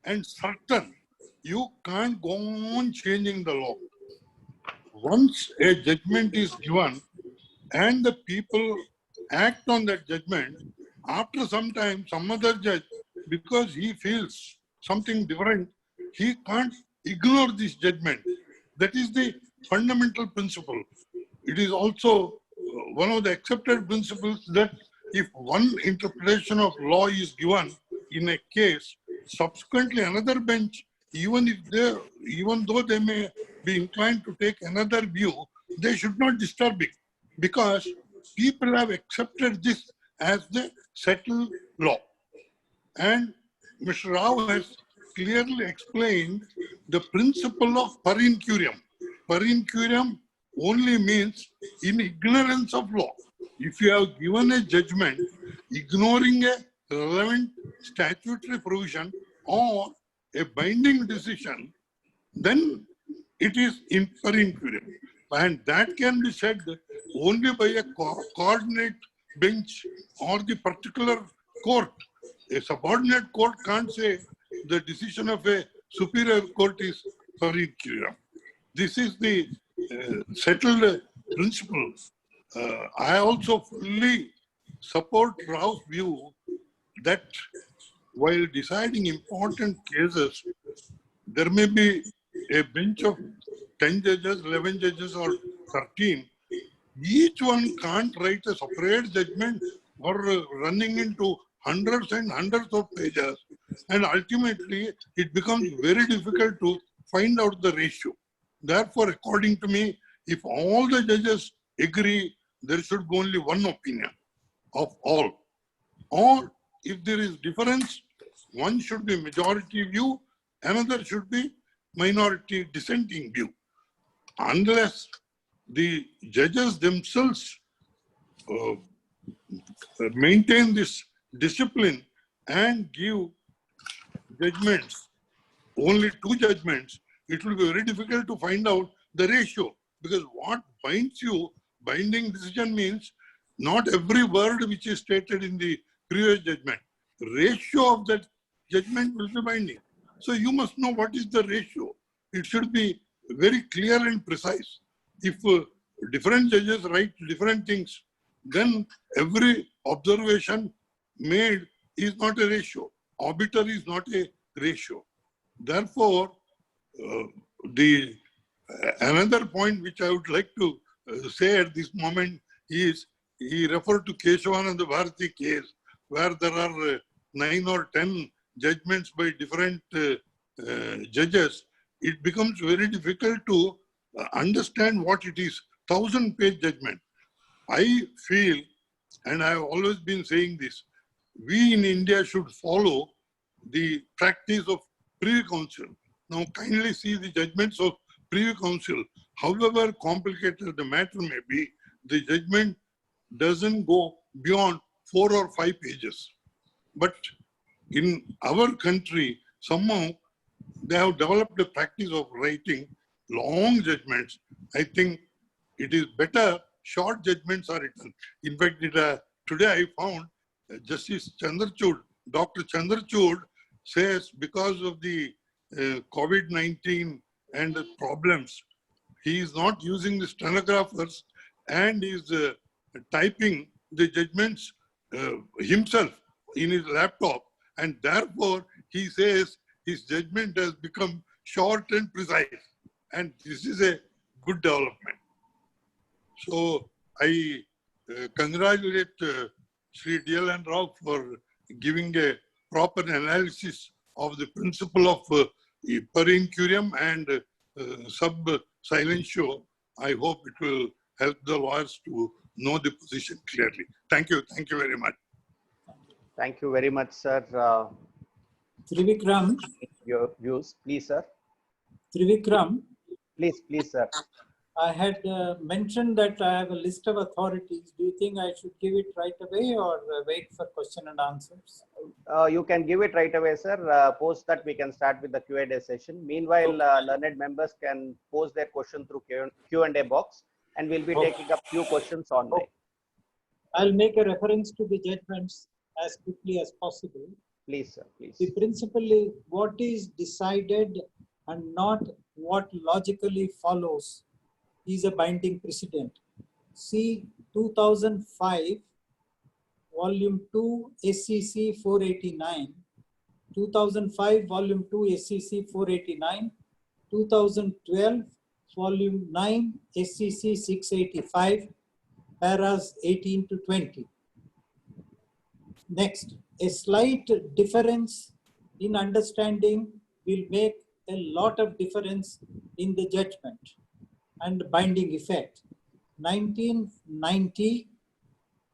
and certain. You can't go on changing the law. Once a judgment is given and the people act on that judgment, after some time, some other judge, because he feels something different, he can't ignore this judgment. That is the fundamental principle. It is also one of the accepted principles that if one interpretation of law is given in a case, subsequently another bench, even though they may be inclined to take another view, they should not disturb it, because people have accepted this as the settled law. And Mr. Rao has clearly explained the principle of per incuriam. Per incuriam only means in ignorance of law. If you have given a judgment ignoring a relevant statutory provision or a binding decision, then it is in per incuriam. And that can be said only by a coordinate bench or the particular court. A subordinate court can't say the decision of a superior court is per incuriam. This is the settled principle. I also fully support Rao's view that while deciding important cases, there may be a bench of 10 judges, 11 judges, or 13. Each one can't write a separate judgment or running into hundreds and hundreds of pages. And ultimately, it becomes very difficult to find out the ratio. Therefore, according to me, if all the judges agree, there should be only one opinion of all. Or if there is difference, one should be majority view, another should be minority dissenting view. Unless the judges themselves maintain this discipline and give judgments, only two judgments, it will be very difficult to find out the ratio, because what binds you, binding decision means not every word which is stated in the previous judgment. Ratio of that judgment will be binding. So you must know what is the ratio. It should be very clear and precise. If different judges write different things, then every observation made is not a ratio. Arbiter is not a ratio. Therefore, another point which I would like to say at this moment is, he referred to Keshavananda Bharati case, where there are 9 or 10 judgments by different judges. It becomes very difficult to understand what it is. 1,000-page judgment. I feel, and I have always been saying this, we in India should follow the practice of Privy Council. Now kindly see the judgments of Privy Council. However complicated the matter may be, the judgment doesn't go beyond 4 or 5 pages. But in our country, somehow they have developed a practice of writing long judgments. I think it is better short judgments are written. In fact, today I found Justice Chandrachud, Dr. Chandrachud says because of the COVID-19 and the problems, he is not using the stenographers and is typing the judgments himself in his laptop, and therefore he says his judgment has become short and precise, and this is a good development. So I congratulate Sri D.L.N. Rao for giving a proper analysis of the principle of per incuriam and sub silentio, I hope it will help the lawyers to know the position clearly. Thank you. Thank you very much. Thank you very much, sir. Trivikram, Your views, please, sir. Trivikram, Please, sir. I had mentioned that I have a list of authorities. Do you think I should give it right away or wait for question and answers? You can give it right away, sir. Post that we can start with the Q&A session. Meanwhile, learned members can pose their question through Q&A box, and we'll be taking up few questions online. I'll make a reference to the judgments as quickly as possible. Please, sir, please. The principle is what is decided and not what logically follows is a binding precedent. See 2005, Volume 2, SCC 489, 2005, Volume 2, SCC 489, 2012, Volume 9, SCC 685, paras 18 to 20. Next, a slight difference in understanding will make a lot of difference in the judgment and binding effect. 1990,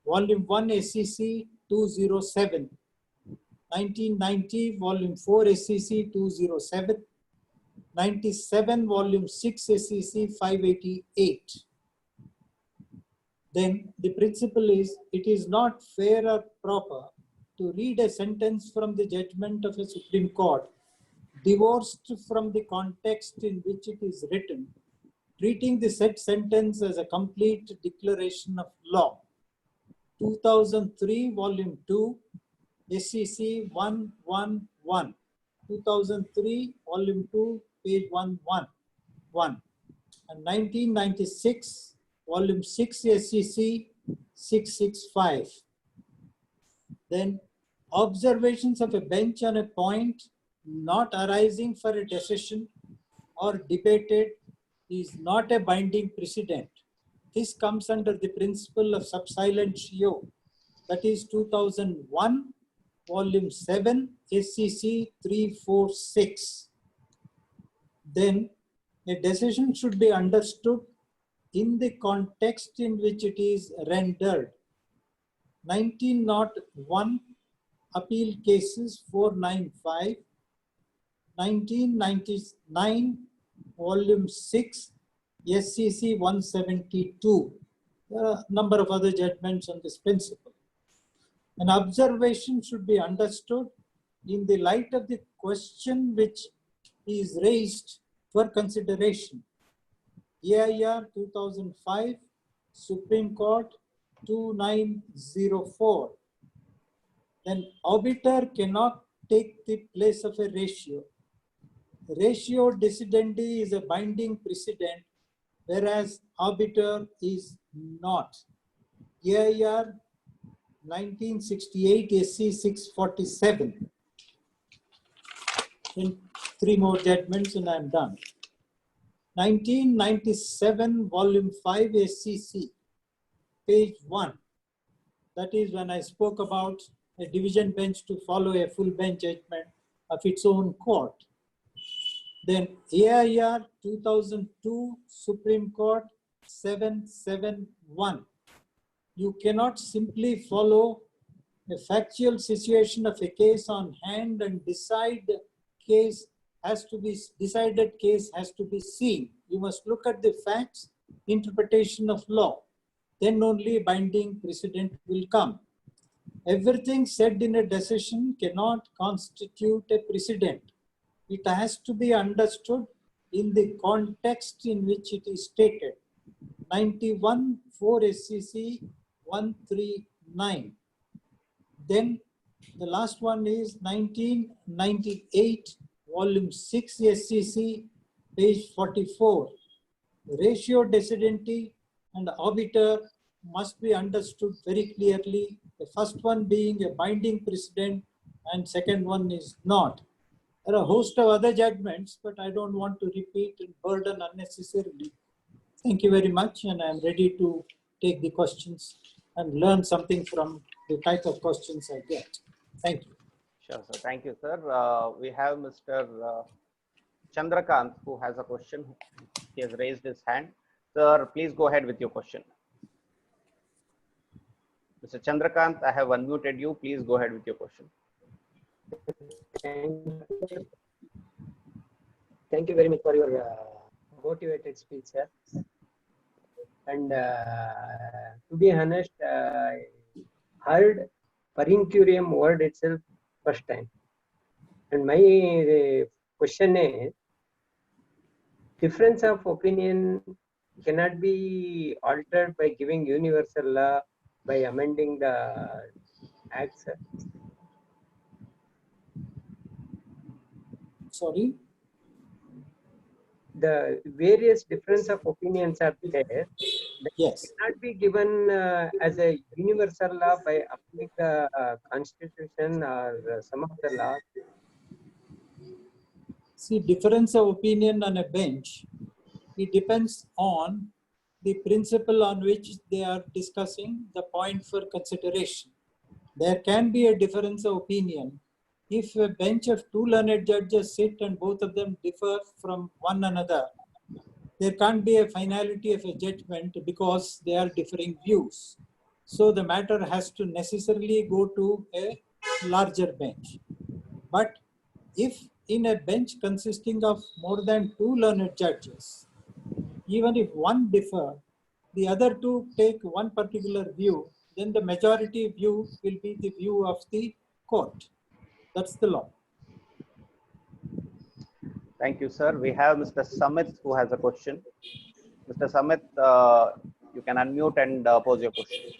Volume 1, SCC 207. 1990, Volume 4, SCC 207. 97, Volume 6, SCC 588. Then the principle is, it is not fair or proper to read a sentence from the judgment of a Supreme Court divorced from the context in which it is written, treating the said sentence as a complete declaration of law. 2003, Volume 2, SCC 111. 2003, Volume 2, page 111. And 1996, Volume 6, SCC 665. Then observations of a bench on a point not arising for a decision or debated is not a binding precedent. This comes under the principle of sub silentio, that is 2001, Volume 7, SCC 346. Then a decision should be understood in the context in which it is rendered. 1901 Appeal Cases 495, 1999 Volume 6, SCC 172. There are a number of other judgments on this principle. An observation should be understood in the light of the question which is raised for consideration. AIR 2005, Supreme Court 2904. Then arbiter cannot take the place of a ratio. Ratio decidendi is a binding precedent, whereas arbiter is not. AIR 1968, SC 647. Then 3 more judgments and I'm done. 1997, Volume 5, SCC, page 1. That is when I spoke about a division bench to follow a full bench judgment of its own court. Then AIR 2002, Supreme Court 771. You cannot simply follow a factual situation of a case on hand and decided case has to be seen. You must look at the facts, interpretation of law. Then only binding precedent will come. Everything said in a decision cannot constitute a precedent. It has to be understood in the context in which it is stated. 91 4 SCC 139. Then the last one is 1998 Volume 6 SCC page 44. Ratio decidendi and arbiter must be understood very clearly. The first one being a binding precedent and second one is not. There are a host of other judgments, but I don't want to repeat and burden unnecessarily. Thank you very much, and I'm ready to take the questions and learn something from the type of questions I get. Thank you. Sure, sir. Thank you, sir. We have Mr. Chandrakant who has a question. He has raised his hand. Sir, please go ahead with your question. Mr. Chandrakant, I have unmuted you. Please go ahead with your question. Thank you very much for your motivated speech, sir. And to be honest, I heard per incurium word itself first time. And my question is, difference of opinion cannot be altered by giving universal law by amending the acts. Sorry? The various difference of opinions are there. That Yes. cannot be given as a universal law by applying the constitution or some of the laws. See, difference of opinion on a bench, it depends on the principle on which they are discussing the point for consideration. There can be a difference of opinion if a bench of two learned judges sit and both of them differ from one another. There can't be a finality of a judgment because they are differing views. So the matter has to necessarily go to a larger bench. But if in a bench consisting of more than two learned judges, even if one differ, the other two take one particular view, then the majority view will be the view of the court. That's the law. Thank you, sir. We have Mr. Samit who has a question. Mr. Samit, you can unmute and pose your question.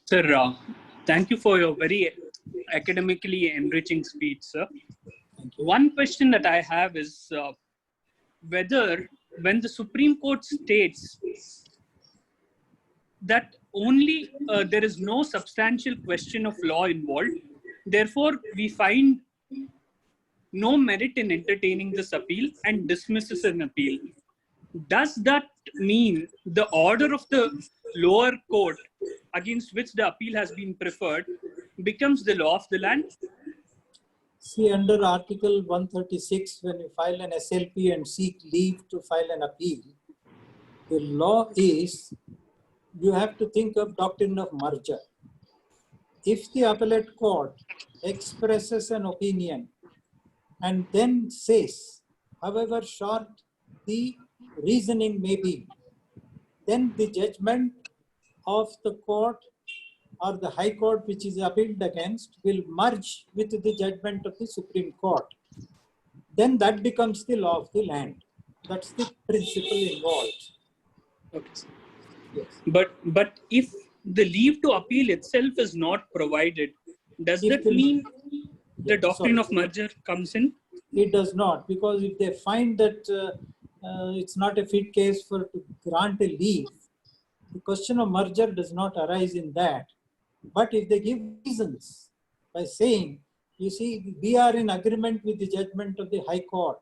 Sir, thank you for your very academically enriching speech, sir. One question that I have is whether when the Supreme Court states that only there is no substantial question of law involved, therefore we find no merit in entertaining this appeal and dismisses an appeal. Does that mean the order of the lower court against which the appeal has been preferred becomes the law of the land? See, under Article 136, when you file an SLP and seek leave to file an appeal, the law is you have to think of doctrine of merger. If the appellate court expresses an opinion and then says, however short the reasoning may be, then the judgment of the court or the High Court which is appealed against will merge with the judgment of the Supreme Court. Then that becomes the law of the land. That's the principle involved. Okay, sir. Yes. But if the leave to appeal itself is not provided, does If that mean the doctrine sorry. of merger comes in? It does not, because if they find that it's not a fit case for to grant a leave, the question of merger does not arise in that. But if they give reasons by saying, you see, we are in agreement with the judgment of the High Court,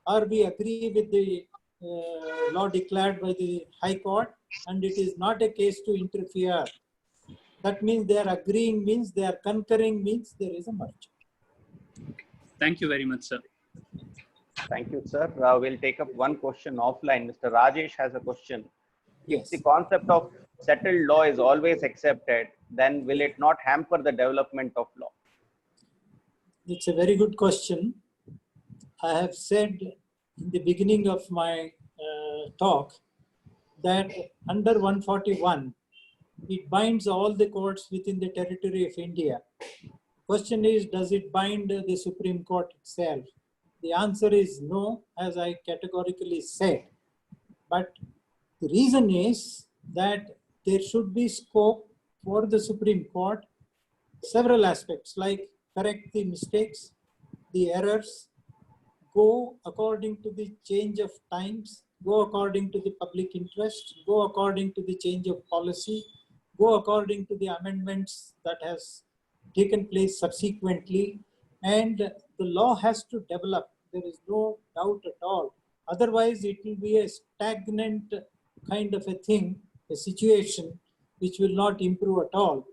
or we agree with the law declared by the High Court, and it is not a case to interfere. That means they are agreeing, means they are concurring, means there is a merger. Thank you very much, sir. Thank you, sir. We'll take up one question offline. Mr. Rajesh has a question. Yes. If the concept of settled law is always accepted, then will it not hamper the development of law? It's a very good question. I have said in the beginning of my talk that under 141, it binds all the courts within the territory of India. Question is, does it bind the Supreme Court itself? The answer is no, as I categorically said. But the reason is that there should be scope for the Supreme Court, several aspects like correct the mistakes, the errors, go according to the change of times, go according to the public interest, go according to the change of policy, go according to the amendments that has taken place subsequently, and the law has to develop. There is no doubt at all. Otherwise, it will be a stagnant kind of a thing, a situation which will not improve at all.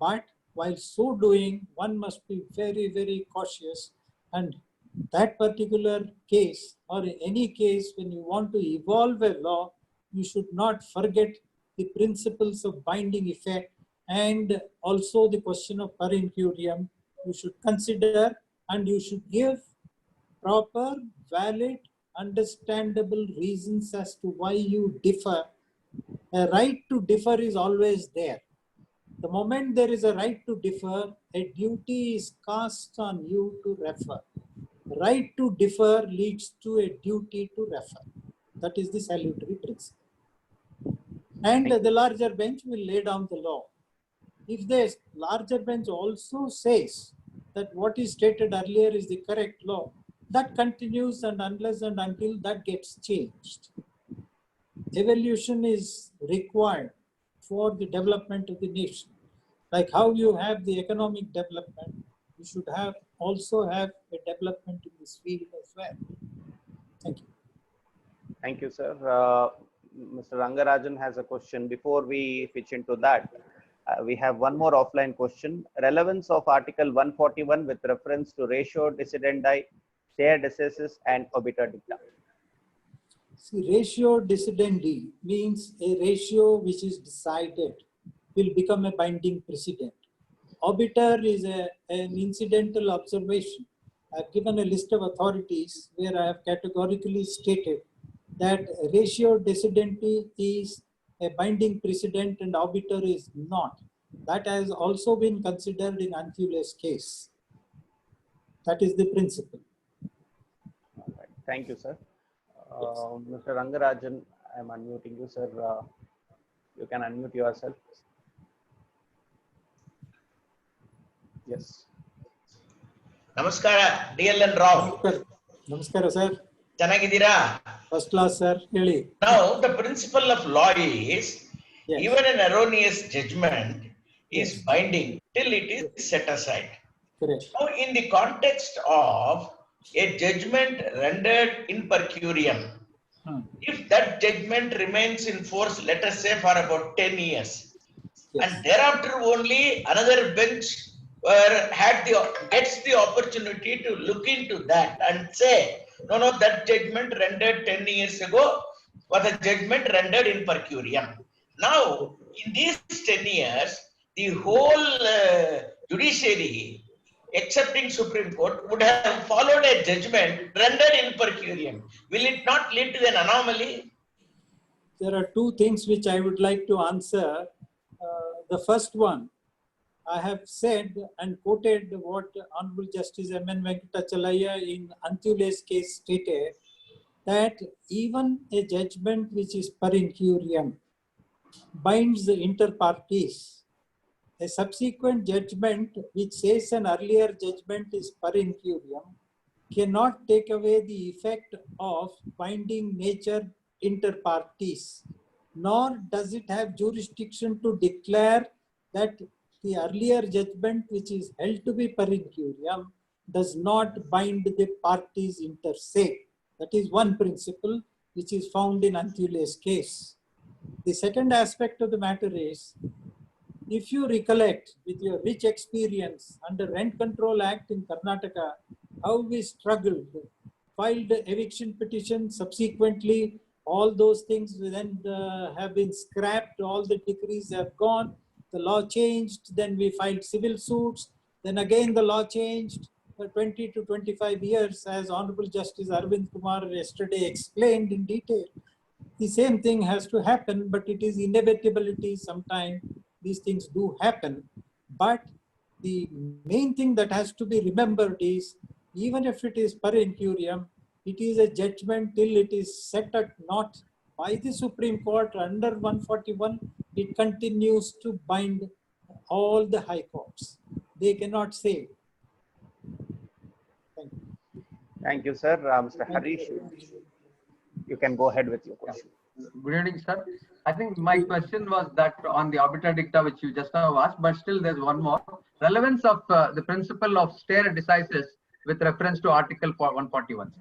But while so doing, one must be very, very cautious. And that particular case, or in any case, when you want to evolve a law, you should not forget the principles of binding effect and also the question of per incuriam. You should consider and you should give proper, valid, understandable reasons as to why you differ. A right to differ is always there. The moment there is a right to differ, a duty is cast on you to refer. Right to differ leads to a duty to refer. That is the salutary principle. And the larger bench will lay down the law. If the larger bench also says that what is stated earlier is the correct law, that continues, and unless and until that gets changed. Evolution is required for the development of the nation. Like how you have the economic development, you should also have a development in this field as well. Thank you. Thank you, sir. Mr. Rangarajan has a question. Before we pitch into that, we have one more offline question. Relevance of Article 141 with reference to ratio decidendi, stare decisis, and obiter dicta. See, ratio decidendi means a ratio which is decided will become a binding precedent. Obiter is an incidental observation. I've given a list of authorities where I have categorically stated that ratio decidendi is a binding precedent and obiter is not. That has also been considered in Anthule's case. That is the principle. All right. Thank you, sir. Mr. Rangarajan, I'm unmuting you, sir. You can unmute yourself. Yes. Namaskara, DLN Rao. Namaskara, sir. Chanagidira. First class, sir. Really. Now, the principle of law is Yes. even an erroneous judgment is Yes. binding till it is set aside. Correct. Now, in the context of a judgment rendered in per curiam, if that judgment remains in force, let us say for about 10 years, Yes. and thereafter only another bench gets the opportunity to look into that and say, no, that judgment rendered 10 years ago was a judgment rendered in per curiam. Now, in these 10 years, the whole judiciary, excepting Supreme Court, would have followed a judgment rendered in per curiam. Will it not lead to an anomaly? There are two things which I would like to answer. The first one, I have said and quoted what Honorable Justice M.N. Venkatachalaya in Anthule's case stated, that even a judgment which is per incuriam binds the inter partes. A subsequent judgment which says an earlier judgment is per incuriam cannot take away the effect of binding nature inter partes, nor does it have jurisdiction to declare that the earlier judgment which is held to be per incuriam does not bind the parties inter se. That is one principle which is found in Anthule's case. The second aspect of the matter is, if you recollect with your rich experience under Rent Control Act in Karnataka, how we struggled, filed eviction petition, subsequently all those things then have been scrapped, all the decrees have gone, the law changed, then we filed civil suits, then again the law changed for 20 to 25 years, as Honorable Justice Arvind Kumar yesterday explained in detail. The same thing has to happen, but it is inevitability. Sometimes these things do happen. But the main thing that has to be remembered is, even if it is per incuriam, it is a judgment till it is set at naught by the Supreme Court under 141. It continues to bind all the high courts. They cannot say. Thank you. Thank you, sir. Mr. Harish, you can go ahead with your question. Good evening, sir. I think my question was that on the obiter dicta, which you just now asked, but still there's one more. Relevance of the principle of stare decisis with reference to Article 141.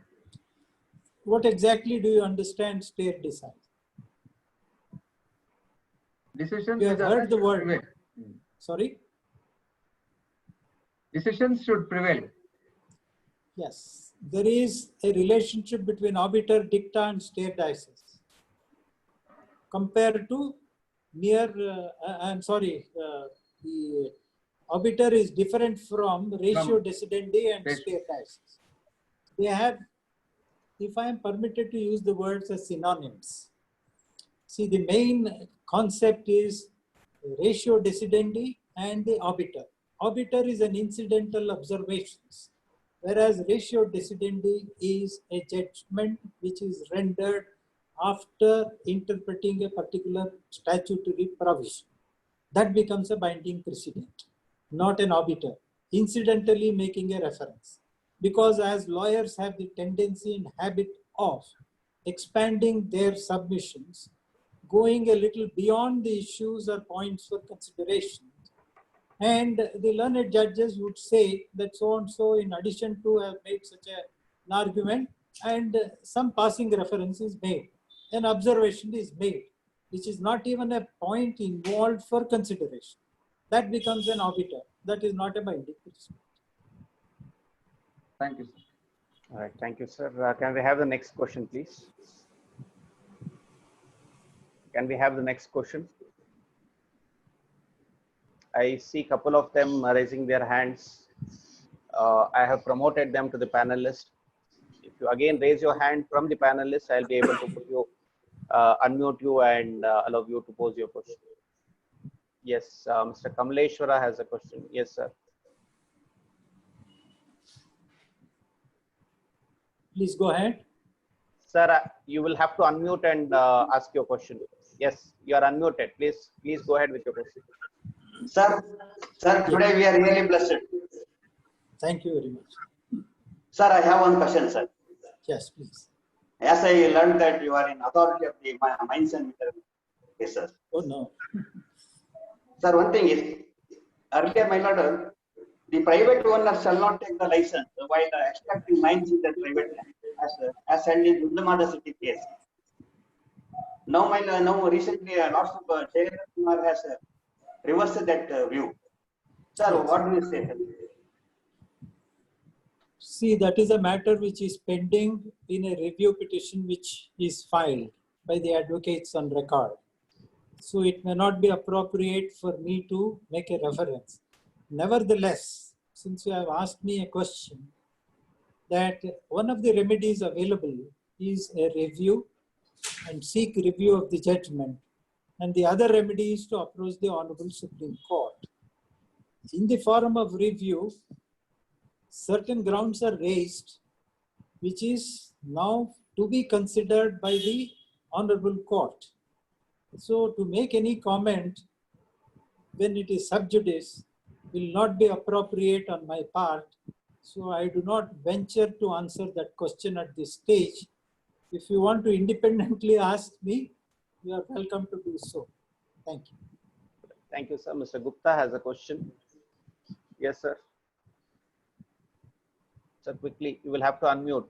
What exactly do you understand stare decisis? Decisions. You have heard the word. Sorry? decisions should prevail. Yes, there is a relationship between obiter dicta and stare decisis compared to mere, the obiter is different from ratio decidendi and stare decisis. They have, if I am permitted to use the words as synonyms. See, the main concept is ratio decidendi and the obiter. Obiter is an incidental observations, whereas ratio decidendi is a judgment which is rendered after interpreting a particular statutory provision. That becomes a binding precedent, not an obiter, incidentally making a reference. Because as lawyers have the tendency and habit of expanding their submissions, going a little beyond the issues or points for consideration. And the learned judges would say that so and so, in addition to have made such an argument, and some passing reference is made, an observation is made, which is not even a point involved for consideration. That becomes an obiter. That is not a binding precedent. Thank you, sir. All right, thank you, sir. Can we have the next question, please? Can we have the next question? I see a couple of them raising their hands. I have promoted them to the panelist. If you again raise your hand from the panelist, I'll be able to put you, unmute you and allow you to pose your question. Yes, Mr. Kamaleshwara has a question. Yes, sir. Please go ahead. Sir, you will have to unmute and ask your question. Yes, you are unmuted. Please go ahead with your question. Sir, today we are really blessed. Thank you very much. Sir, I have one question, sir. Yes, please. As I learned that you are in authority of the mines and mineral cases. Oh, no. Sir, one thing is, earlier, my lord, the private owner shall not take the license while extracting mines in the private land, as held in Undamada city case. Now, recently, Lord Chair Kumar has reversed that view. Sir, what do you say? See, that is a matter which is pending in a review petition which is filed by the advocates on record. So it may not be appropriate for me to make a reference. Nevertheless, since you have asked me a question, that one of the remedies available is a review and seek review of the judgment. And the other remedy is to approach the Honorable Supreme Court. In the forum of review, certain grounds are raised, which is now to be considered by the Honorable Court. So to make any comment when it is sub judice will not be appropriate on my part. So I do not venture to answer that question at this stage. If you want to independently ask me, you are welcome to do so. Thank you. Thank you, sir. Mr. Gupta has a question. Yes, sir. Sir, quickly, you will have to unmute.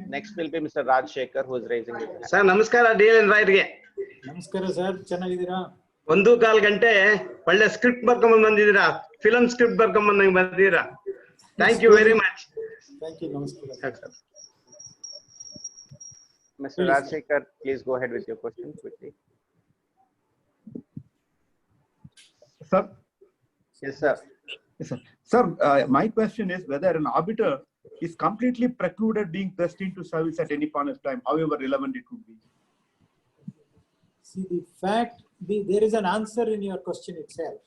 Next will be Mr. Raj Shekhar, who is raising his hand. Sir, namaskara, DLN Rairge. Namaskara, sir. Chennagidira. 1.25 ಗಂಟೆ ಒಳ್ಳೆ script ಬರ್ಕೊಂಡ್ ಬಂದಿದ್ದೀರಾ, film script ಬರ್ಕೊಂಡ್ ಬಂದಿದ್ದೀರಾ. Thank you very much. Thank you. Namaskara. Mr. Raj Shekhar, please go ahead with your question quickly. Sir. Yes, sir. Yes, sir. Sir, my question is whether an arbiter is completely precluded being pressed into service at any point of time, however relevant it would be. See, the fact, there is an answer in your question itself.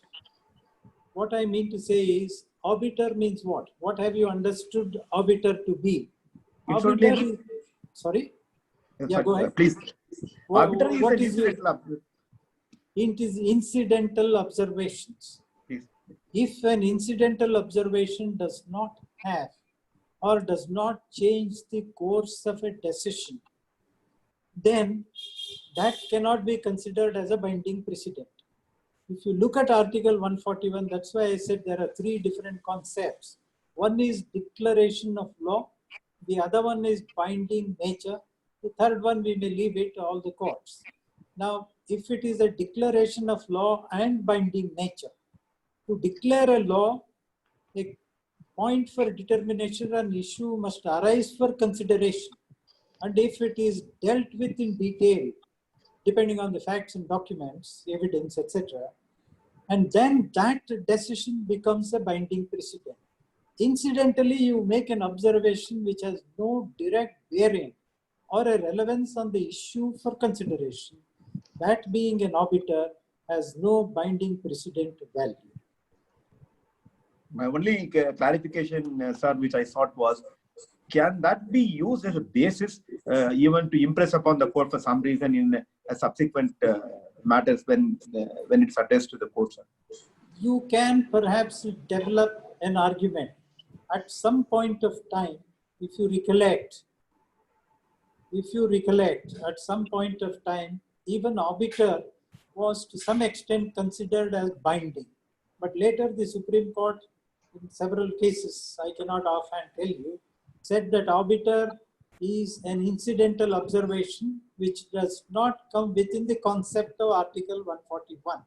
What I mean to say is, arbiter means what? What have you understood arbiter to be? It's Arbiter only... is, sorry? Yes, yeah, go ahead. Please. Arbiter what is it is incidental observations. Please. If an incidental observation does not have or does not change the course of a decision, then that cannot be considered as a binding precedent. If you look at Article 141, that's why I said there are three different concepts. One is declaration of law, the other one is binding nature, the third one we may leave it to all the courts. Now, if it is a declaration of law and binding nature, to declare a law, a point for determination, an issue must arise for consideration. And if it is dealt with in detail, depending on the facts and documents, evidence, etc., and then that decision becomes a binding precedent. Incidentally, you make an observation which has no direct bearing or a relevance on the issue for consideration. That being an arbiter has no binding precedent value. My only clarification, sir, which I thought was, can that be used as a basis even to impress upon the court for some reason in a subsequent matters when it's addressed to the court, sir? You can perhaps develop an argument at some point of time. If you recollect, at some point of time, even arbiter was to some extent considered as binding. But later the Supreme Court, in several cases, I cannot offhand tell you, said that arbiter is an incidental observation which does not come within the concept of Article 141.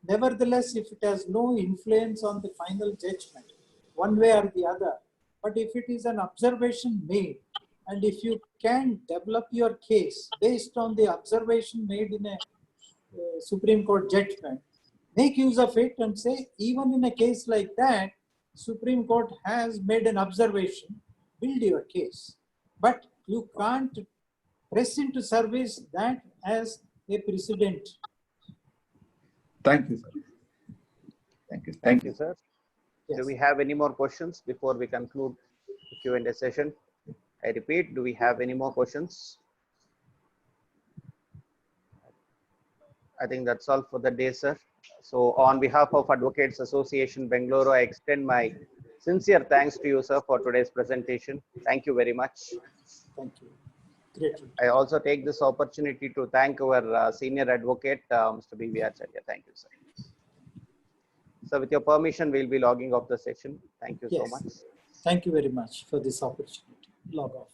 Nevertheless, if it has no influence on the final judgment, one way or the other, but if it is an observation made, and if you can develop your case based on the observation made in a Supreme Court judgment, make use of it and say, even in a case like that, Supreme Court has made an observation, build your case. But you can't press into service that as a precedent. Thank you, sir. Thank you. Thank you, sir. Yes. Do we have any more questions before we conclude the Q&A session? I repeat, do we have any more questions? I think that's all for the day, sir. So on behalf of Advocates Association Bengaluru, I extend my sincere thanks to you, sir, for today's presentation. Thank you very much. Thank you. Great. I also take this opportunity to thank our senior advocate, Mr. B.V. Acharya. Thank you, sir. So with your permission, we'll be logging off the session. Thank you so much. Thank you very much for this opportunity. Log off.